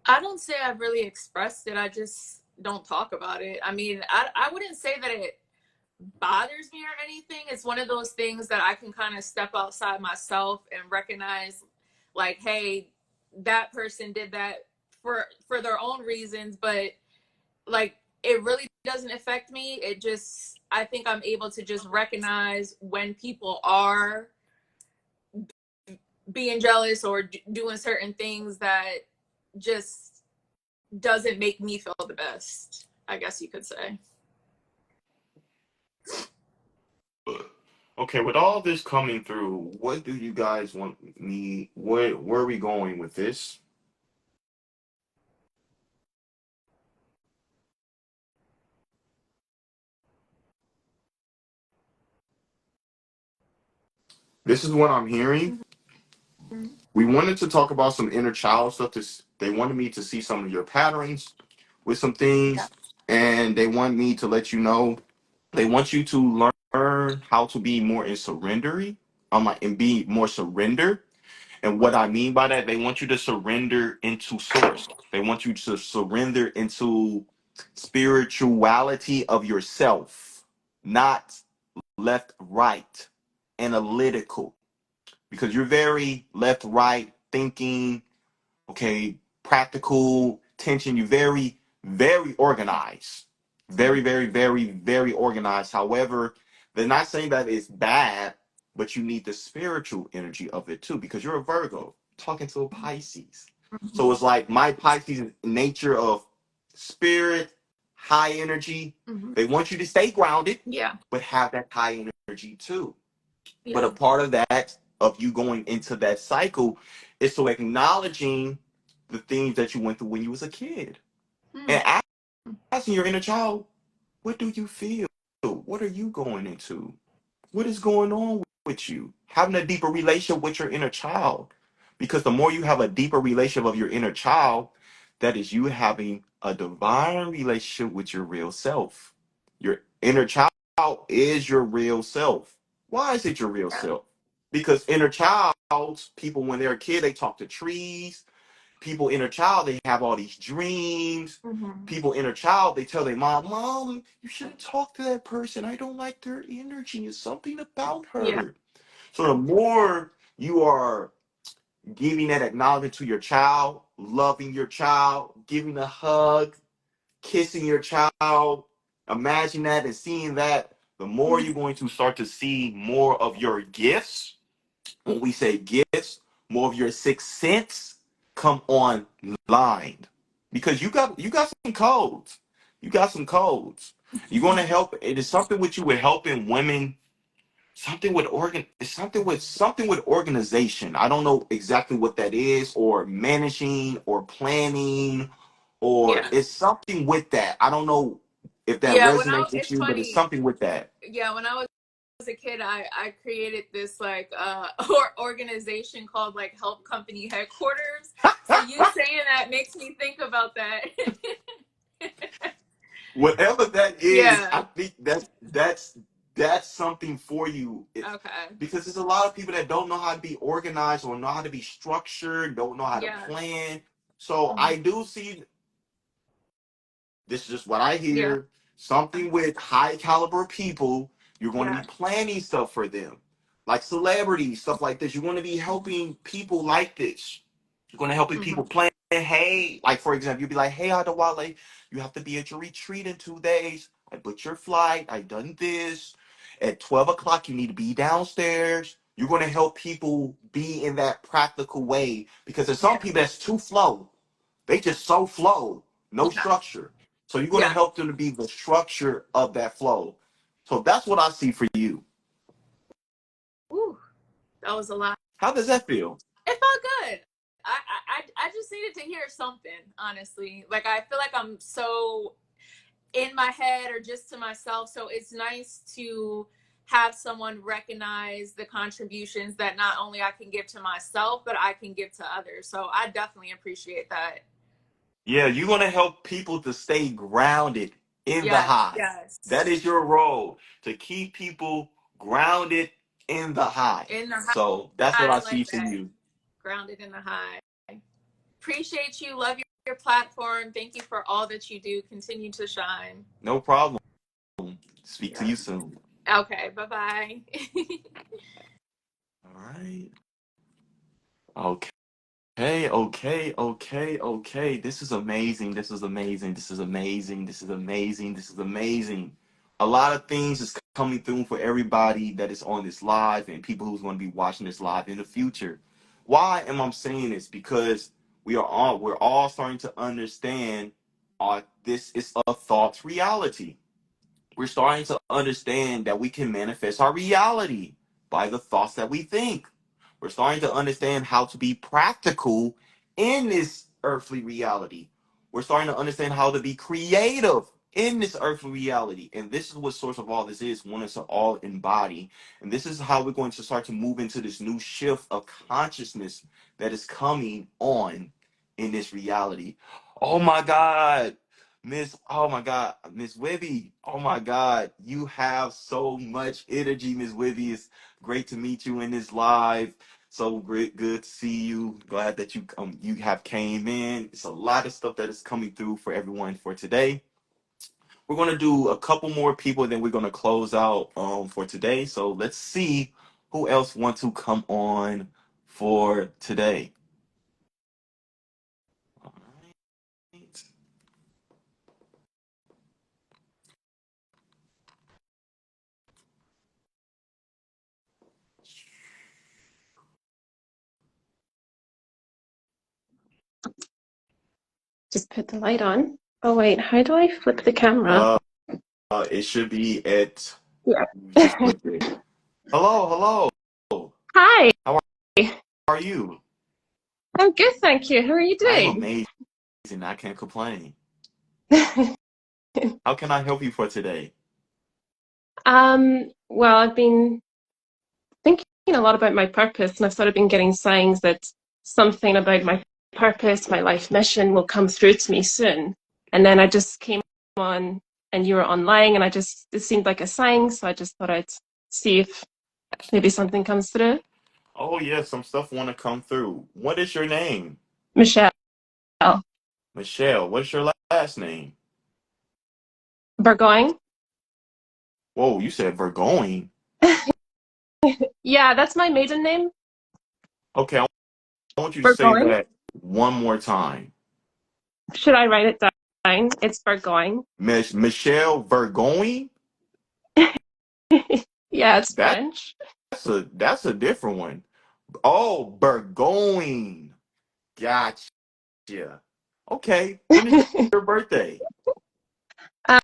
I don't say I've really expressed it. I just don't talk about it. I mean, I wouldn't say that it bothers me or anything. It's one of those things that I can kind of step outside myself and recognize, like, hey, that person did that for their own reasons, but like it really doesn't affect me. It just, I think I'm able to just recognize when people are being jealous or doing certain things that just doesn't make me feel the best, I guess you could say. Okay, with all this coming through, what do you guys want me? Where are we going with this? This is what I'm hearing. Mm-hmm. We wanted to talk about some inner child stuff. They wanted me to see some of your patterns with some Yeah. things, and they want me to let you know. They want you to learn how to be more in surrendering. And be more surrendered. And what I mean by that, they want you to surrender into source. They want you to surrender into spirituality of yourself, not left, right, analytical. Because you're very left, right thinking, okay, practical tension. You're very, very organized. Very, very, very, very organized. However, they're not saying that it's bad, but you need the spiritual energy of it too, because you're a Virgo talking to a Pisces. So it's like my Pisces nature of spirit, high energy. Mm-hmm. They want you to stay grounded, Yeah. but have that high energy too. But Yeah. a part of that, of you going into that cycle, is to acknowledging the things that you went through when you was a kid. Hmm. And asking your inner child, what do you feel? What are you going into? What is going on with you? Having a deeper relationship with your inner child. Because the more you have a deeper relationship of your inner child, that is you having a divine relationship with your real self. Your inner child is your real self. Why is it your real self? Because inner child, people when they're a kid, they talk to trees. People inner child, they have all these dreams. Mm-hmm. People inner child, they tell their mom, you shouldn't talk to that person. I don't like their energy. It's something about Yeah. her. So the more you are giving that acknowledgement to your child, loving your child, giving a hug, kissing your child, imagine that and seeing that, the more you're going to start to see more of your gifts. When we say gifts, more of your sixth sense come online. Because you got some codes. You got some codes. You're gonna help. It is something with you with helping women. Something with something with organization. I don't know exactly what that is, or managing, or planning, or Yeah. it's something with that. I don't know if that Yeah. resonates with It's you, but it's funny. something with that. Yeah. When I was a kid, I created this like organization called like Help Company Headquarters. So you saying that makes me think about that. Whatever that is, Yeah. I think that's something for you. Okay. Because there's a lot of people that don't know how to be organized or know how to be structured, don't know how to Yeah. plan. So Mhm. I do see, this is just what I Yeah. hear, something with high caliber people. You're going to Yeah. be planning stuff for them, like celebrities, stuff like this. You're going to be helping people like this. You're going to help Hmm. people plan. Hey, like for example, you'll be like, hey, Adewale, you have to be at your retreat in 2 days. I booked your flight. I done this. At 12 o'clock, you need to be downstairs. You're going to help people be in that practical way, because there's some Yeah. people that's too flow. They just so flow, no Yeah. structure. So you're going to Yeah. help them to be the structure of that flow. So that's what I see for you. Ooh, that was a lot. How does that feel? It felt good. I just needed to hear something, honestly. Like I feel like I'm so in my head or just to myself. So it's nice to have someone recognize the contributions that not only I can give to myself, but I can give to others. So I definitely appreciate that. Yeah, you're going to help people to stay grounded in the Yes, high. yes. That is your role, to keep people grounded in the high. In the high, So that's what I I like see for that. you. Grounded in the high. Appreciate you. Love your platform. Thank you for all that you do. Continue to shine. No problem. Speak to Yeah. you soon. Okay. Bye bye. All right. Okay. Okay. This is amazing. This is amazing. This is amazing. This is amazing. This is amazing. A lot of things is coming through for everybody that is on this live and people who's going to be watching this live in the future. Why am I saying this? Because we're all starting to understand this is a thought reality. We're starting to understand that we can manifest our reality by the thoughts that we think. We're starting to understand how to be practical in this earthly reality. We're starting to understand how to be creative in this earthly reality. And this is what source of all this is, one is to all embody. And this is how we're going to start to move into this new shift of consciousness that is coming on in this reality. Oh my God. Oh my God, Miss Wibby. Oh my God, you have so much energy, Miss Wibby. It's great to meet you in this live. So great, good to see you. Glad that you have came in. It's a lot of stuff that is coming through for everyone for today. We're gonna do a couple more people, and then we're gonna close out for today. So let's see who else wants to come on for today. All right. Just put the light on. Oh wait, how do I flip the camera? It should be at. Yeah. Just flip it. Hello. Hi. How are you? I'm good, thank you. How are you I'm doing? amazing. I can't complain. How can I help you for today? Well, I've been thinking a lot about my purpose, and I've sort of been getting signs that something about my purpose, my life mission will come through to me soon. And then I just came on and you were online, and it seemed like a sign, so I just thought I'd see if maybe something comes through. Oh yeah, some stuff want to come through. What is your name? Michelle. Michelle. What's your last name? Burgoyne? Whoa, you said Burgoyne. Yeah, that's my maiden name. Okay, I want you to say Burgoyne? that one more time. Should I write it down? It's Burgoyne. Michelle Burgoyne? Yeah, it's That, French. that's a different one. Oh, Burgoyne. Gotcha. Okay. When is your birthday? The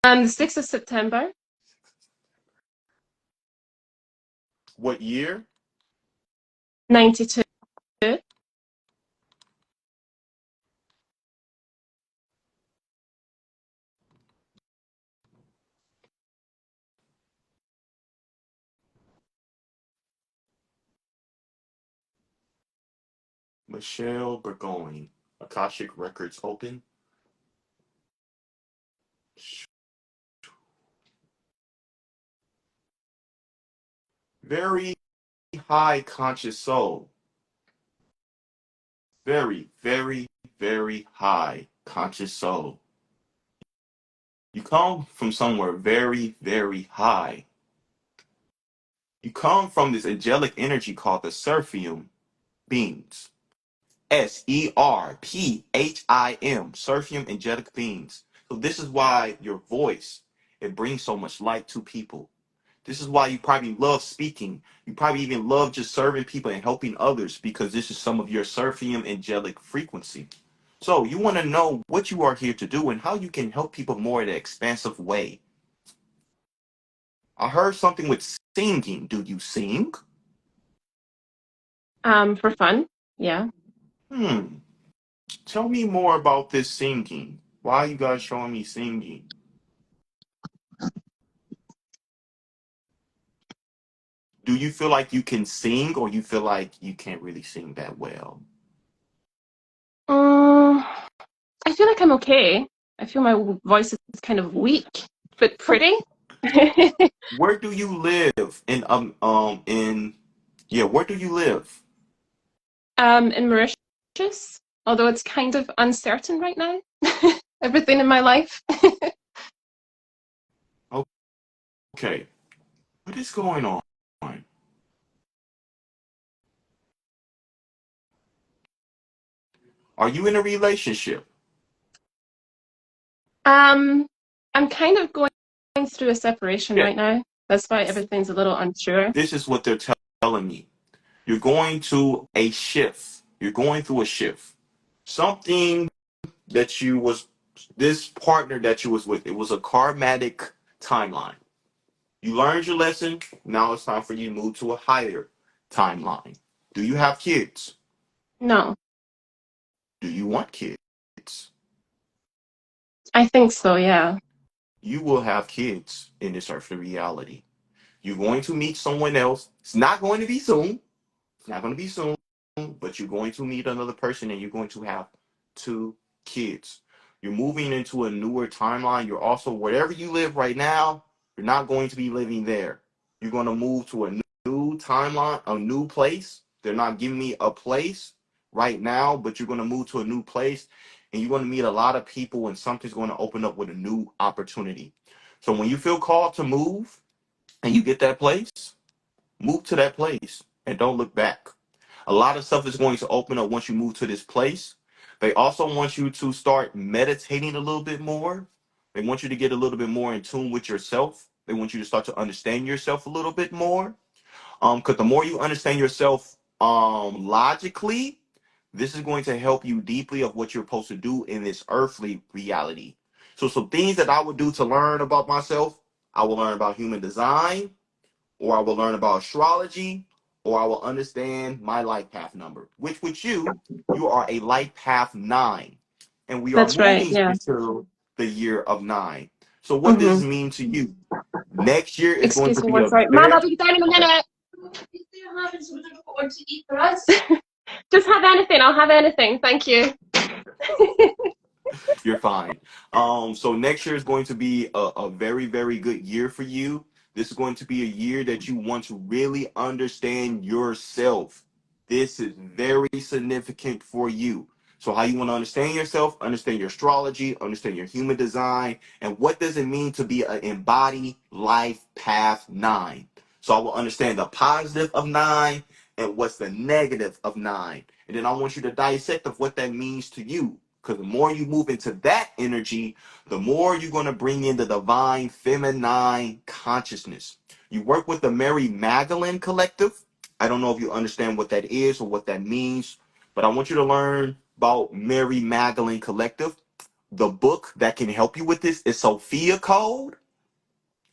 6th of September, What year? 92. Michelle Burgoyne. Akashic Records open. Very high conscious soul. Very, very, very high conscious soul. You come from somewhere very, very high. You come from this angelic energy called the Serphium beings. Serphim, Serphium angelic beings. So this is why your voice, it brings so much light to people. This is why you probably love speaking. You probably even love just serving people and helping others because this is some of your Serphium angelic frequency. So you want to know what you are here to do and how you can help people more in an expansive way. I heard something with singing. Do you sing? For fun, yeah. Hmm. Tell me more about this singing. Why are you guys showing me singing? Do you feel like you can sing or you feel like you can't really sing that well? I feel like I'm okay. I feel my voice is kind of weak, but pretty. Where do you live? Where do you live? In Mauritius, although it's kind of uncertain right now. Everything in my life. Okay. What is going on? Are you in a relationship? I'm kind of going through a separation Yeah. right now. That's why everything's a little unsure. This is what they're telling me. You're going to a shift. You're going through a shift. Something that you was this partner that you was with, it was a karmatic timeline. You learned your lesson. Now it's time for you to move to a higher timeline. Do you have kids? No, Do you want kids? I think so, yeah. You will have kids in this earthly reality. You're going to meet someone else. It's not going to be soon. It's not going to be soon, but you're going to meet another person and you're going to have two kids. You're moving into a newer timeline. You're also, wherever you live right now, you're not going to be living there. You're going to move to a new timeline, a new place. They're not giving me a place right now, but you're going to move to a new place and you're going to meet a lot of people and something's going to open up with a new opportunity. So when you feel called to move and you get that place, move to that place and don't look back. A lot of stuff is going to open up once you move to this place. They also want you to start meditating a little bit more. They want you to get a little bit more in tune with yourself. They want you to start to understand yourself a little bit more. Because the more you understand yourself logically, this is going to help you deeply of what you're supposed to do in this earthly reality. So some things that I would do to learn about myself, I will learn about human design, or I will learn about astrology, or I will understand my life path number, which with you are a life path 9. And we are That's right, moving yeah. into the year of 9. So what does Mm-hmm. this mean to you? Next year is going Excuse to me be one a second. Mom, very I'll be down in a okay. minute. What to eat for us? Just have anything. I'll have anything. Thank you. You're fine. So next year is going to be a very, very good year for you. This is going to be a year that you want to really understand yourself. This is very significant for you. So how you want to understand yourself, understand your astrology, understand your human design, and what does it mean to be an embodied life path 9. So I will understand the positive of 9 and what's the negative of 9. And then I want you to dissect of what that means to you. Because the more you move into that energy, the more you're going to bring in the divine feminine consciousness. You work with the Mary Magdalene Collective. I don't know if you understand what that is or what that means, but I want you to learn about Mary Magdalene Collective. The book that can help you with this is Sophia Code.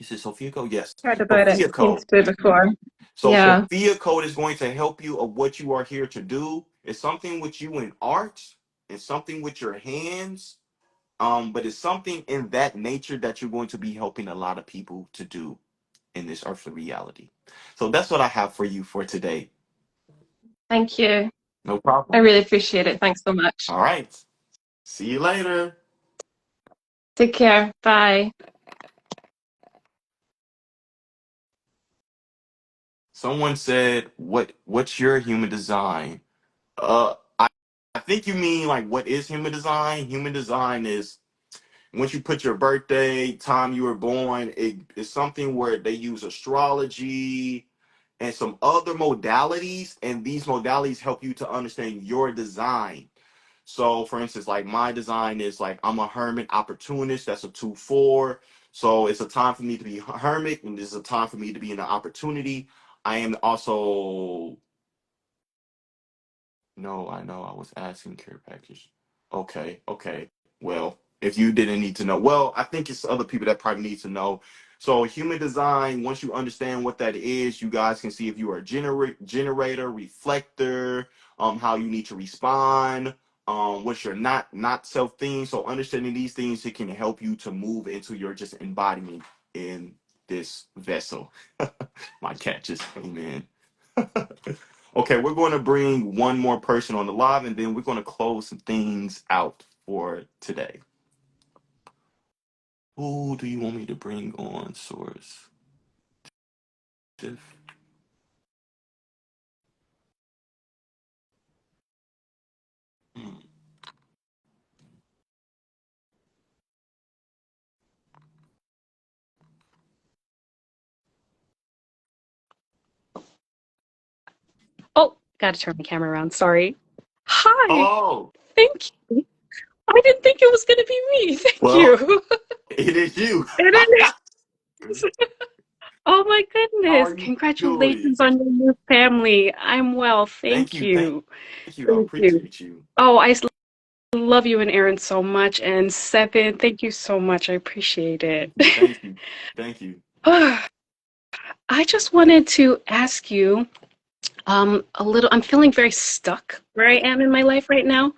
Is it Sophia Code? Yes. Heard about it. Sophia Seen Code. it before. So Yeah. Sophia Code is going to help you of what you are here to do. It's something with you in art and something with your hands. But it's something in that nature that you're going to be helping a lot of people to do in this earthly reality. So that's what I have for you for today. Thank you. No I problem. really appreciate it. Thanks so much. All right. See you later. Take care. Bye. Someone said, what's your human design? I think you mean like what is human design? Human design is once you put your birthday, time you were born, it is something where they use astrology and some other modalities, and these modalities help you to understand your design. So, for instance, like my design is like I'm a hermit opportunist. That's a 2-4. So it's a time for me to be a hermit, and this is a time for me to be in an opportunity. I am also no, I know. I was asking care package. Okay, okay. Well, if you didn't need to know, well, I think it's other people that probably need to know. So, human design, once you understand what that is, you guys can see if you are a generator, reflector, how you need to respond, what's your not self thing. So, understanding these things, it can help you to move into your just embodiment in this vessel. My cat just came in. Okay, we're going to bring one more person on the live, and then we're going to close some things out for today. Who do you want me to bring on, Source? Tiff? Hmm. Oh, gotta turn my camera around. Sorry. Hi. Hello. Thank you. I didn't think it was gonna be me. Thank Well, you. it is you. It is. Oh my How goodness. are you doing? Congratulations on your new family. I'm well. Thank Thank you. Thank you. you. I Thank you. appreciate you. Oh, love you and Aaron so much. And Seven, thank you so much. I appreciate it. Thank you. Thank you. I just wanted to ask you a little. I'm feeling very stuck where I am in my life right now.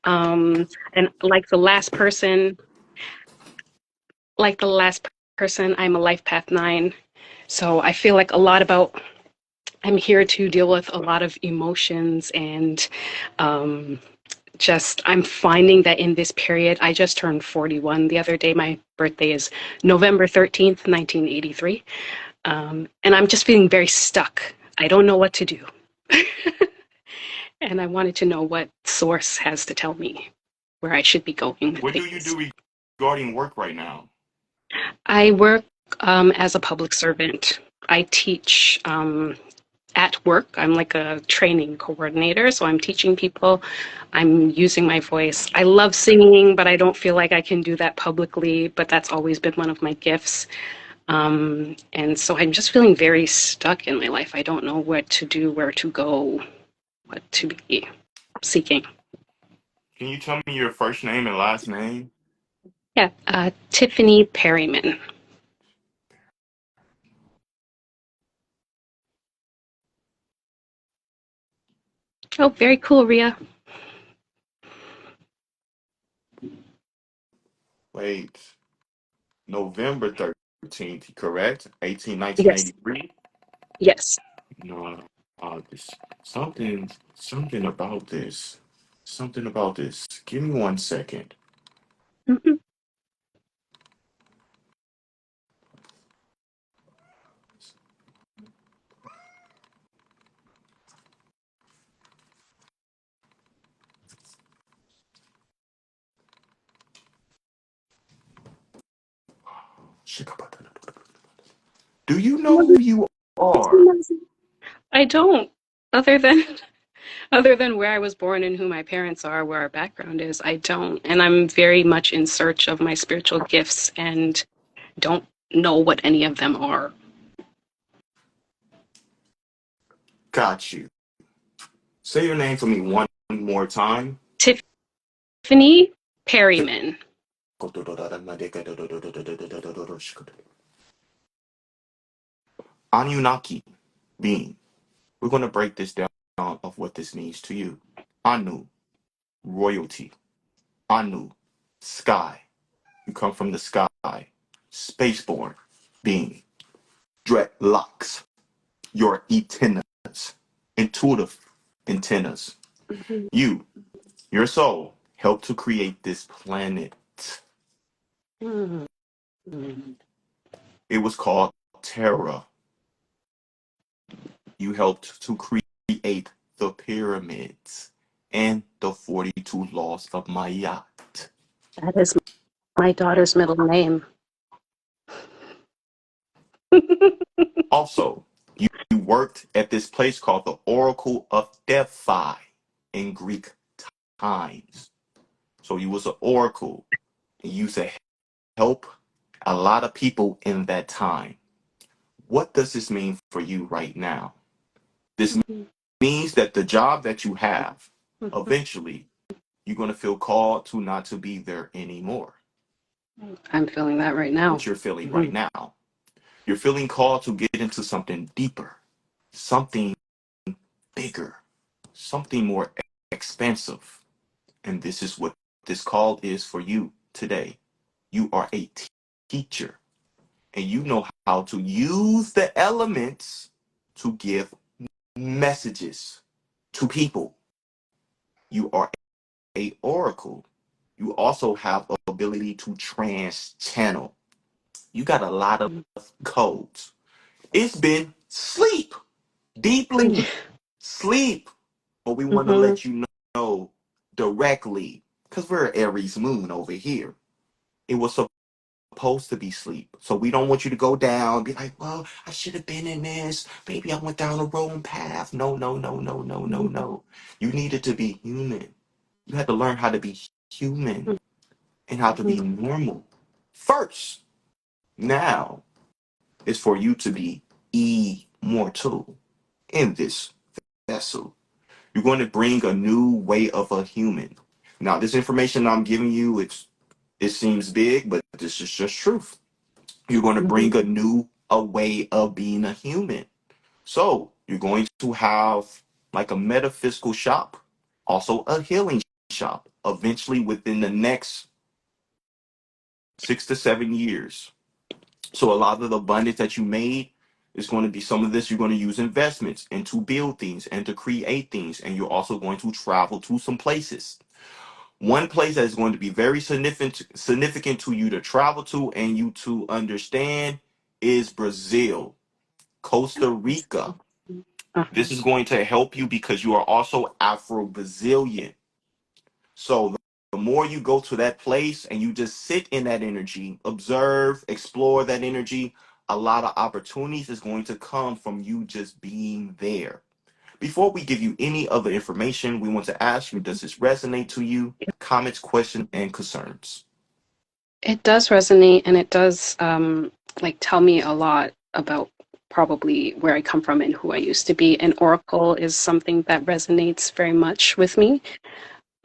And like the last person, I'm a life path 9. So I feel like I'm here to deal with a lot of emotions and um, just, I'm finding that in this period, I just turned 41 the other day. My birthday is November 13th, 1983. And I'm just feeling very stuck. I don't know what to do. And I wanted to know what source has to tell me where I should be going with What do you things. do regarding work right now? I work as a public servant. I teach at work. I'm like a training coordinator, so I'm teaching people. I'm using my voice. I love singing, but I don't feel like I can do that publicly, but that's always been one of my gifts. And so I'm just feeling very stuck in my life. I don't know what to do, where to go, what to be seeking. Can you tell me your first name and last name? Yeah, Tiffany Perryman. Oh, very cool, Ria. Wait. November 13th, correct? 18, Yes, 1983? yes. No, this something about this. Something about this. Give me 1 second. Mhm. Do you know who you are? I don't. Other than other than where I was born and who my parents are, where our background is, I don't. And I'm very much in search of my spiritual gifts and don't know what any of them are. Got you. Say your name for me one more time. Tiffany Perryman. Anunnaki being. We're going to break this down of what this means to you. Anu, royalty. Anu, sky. You come from the sky. Spaceborn being. Dreadlocks, your antennas. Intuitive antennas. Mhm. You, your soul, helped to create this planet. Mhm. It was called Terra. You helped to create the pyramids and the 42 laws of Mayat. That is my daughter's middle name. Also, you worked at this place called the Oracle of Delphi in Greek times. So you was an oracle and you used to help a lot of people in that time. What does this mean for you right now? This Mhm. means that the job that you have, Mhm. eventually, you're going to feel called to not to be there anymore. I'm feeling that right now. What you're feeling right Mhm. now. You're feeling called to get into something deeper, something bigger, something more expansive. And this is what this call is for you today. You are a teacher and you know how to use the elements to give messages to people. You are a oracle. You also have the ability to trans channel. You got a lot of codes. It's been sleep, deeply sleep, but we want to Mhm. let you know directly because we're Aries moon over here. It was supposed to be sleep. So we don't want you to go down, be like, well, I should have been in this. Maybe I went down the wrong path. No, no, no, no, no, no, no. You needed to be human. You had to learn how to be human and how to be Mhm. normal first. Now it's for you to be immortal in this vessel. You're going to bring a new way of a human. Now, this information I'm giving you, it seems big, but this is just truth. You're going to bring Mhm. a way of being a human. So you're going to have like a metaphysical shop, also a healing shop, eventually within the next 6 to 7 years. So a lot of the abundance that you made is going to be some of this you're going to use investments and to build things and to create things. And you're also going to travel to some places. One place that is going to be very significant to you to travel to and you to understand is Brazil, Costa Rica. Uh-huh. This is going to help you because you are also Afro-Brazilian. So the more you go to that place and you just sit in that energy, observe, explore that energy, a lot of opportunities is going to come from you just being there. Before we give you any other information, we want to ask you, does this resonate to you? Comments, questions, and concerns. It does resonate and it does like tell me a lot about probably where I come from and who I used to be. And Oracle is something that resonates very much with me.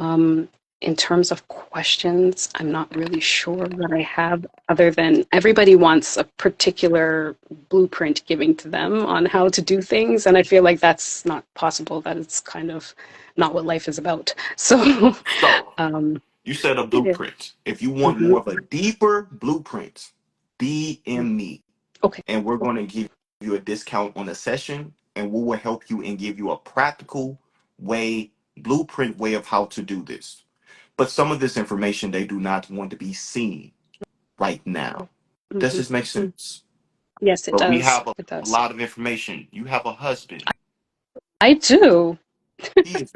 Um, in terms of questions, I'm not really sure what I have other than everybody wants a particular blueprint giving to them on how to do things. And I feel like that's not possible. That is kind of not what life is about. So, So, um, you said a yeah. blueprint. If you want Mhm. more of a deeper blueprint, DM me Okay. and we're going to give you a discount on the session and we will help you and give you a practical way, blueprint way of how to do this. But some of this information they do not want to be seen right now. Does Hmm. this make sense? Yes, it But we does. have a It does. lot of information. You have a husband. I do. He is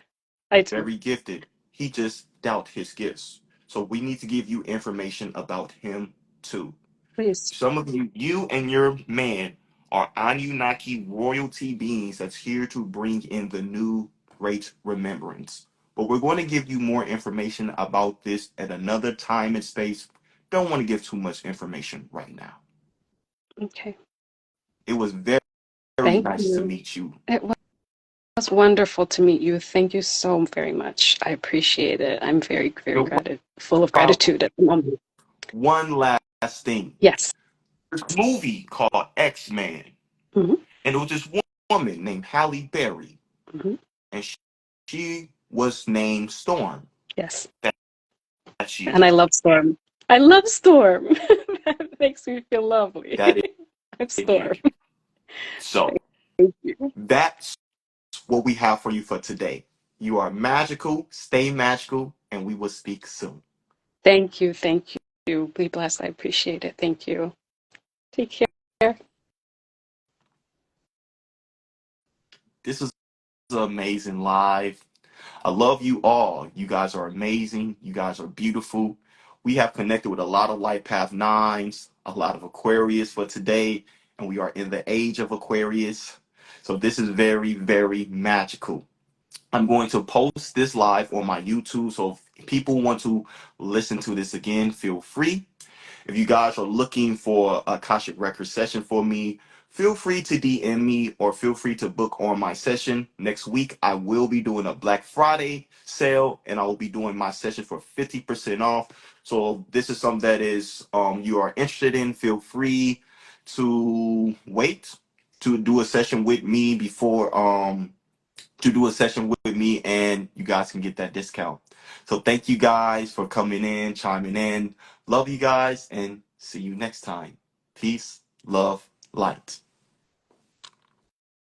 I do. very gifted. He just doubt his gifts. So we need to give you information about him too. Please. Some of you, you and your man are Anunnaki royalty beings that's here to bring in the new great remembrance. But we're going to give you more information about this at another time and space. Don't want to give too much information right now. Okay. It was very, very Thank nice to you. meet you. It was wonderful to meet you. Thank you so very much. I appreciate it. I'm very, very You're full of welcome. gratitude at the moment. One last thing. Yes. There's a movie called X-Man, Hmm. and it was this woman named Halle Berry, Hmm. and she was named Storm. Yes. That's you. And I love Storm. I love Storm. That makes me feel lovely. That I'm is you. Storm. So Thank you. that's what we have for you for today. You are magical, stay magical, and we will speak soon. Thank you. Thank you. Be blessed. I appreciate it. Thank you. Take care. This is amazing live. I love you all. You guys are amazing. You guys are beautiful. We have connected with a lot of Light Path Nines, a lot of Aquarius for today, and we are in the age of Aquarius. So this is very, very magical. I'm going to post this live on my YouTube. So if people want to listen to this again, feel free. If you guys are looking for a Akashic record session for me, feel free to DM me or feel free to book on my session. Next week, I will be doing a Black Friday sale and I will be doing my session for 50% off. So this is something that is you are interested in, feel free to wait to do a session with me before to do a session with me and you guys can get that discount. So thank you guys for coming in, chiming in. Love you guys and see you next time. Peace, love, light.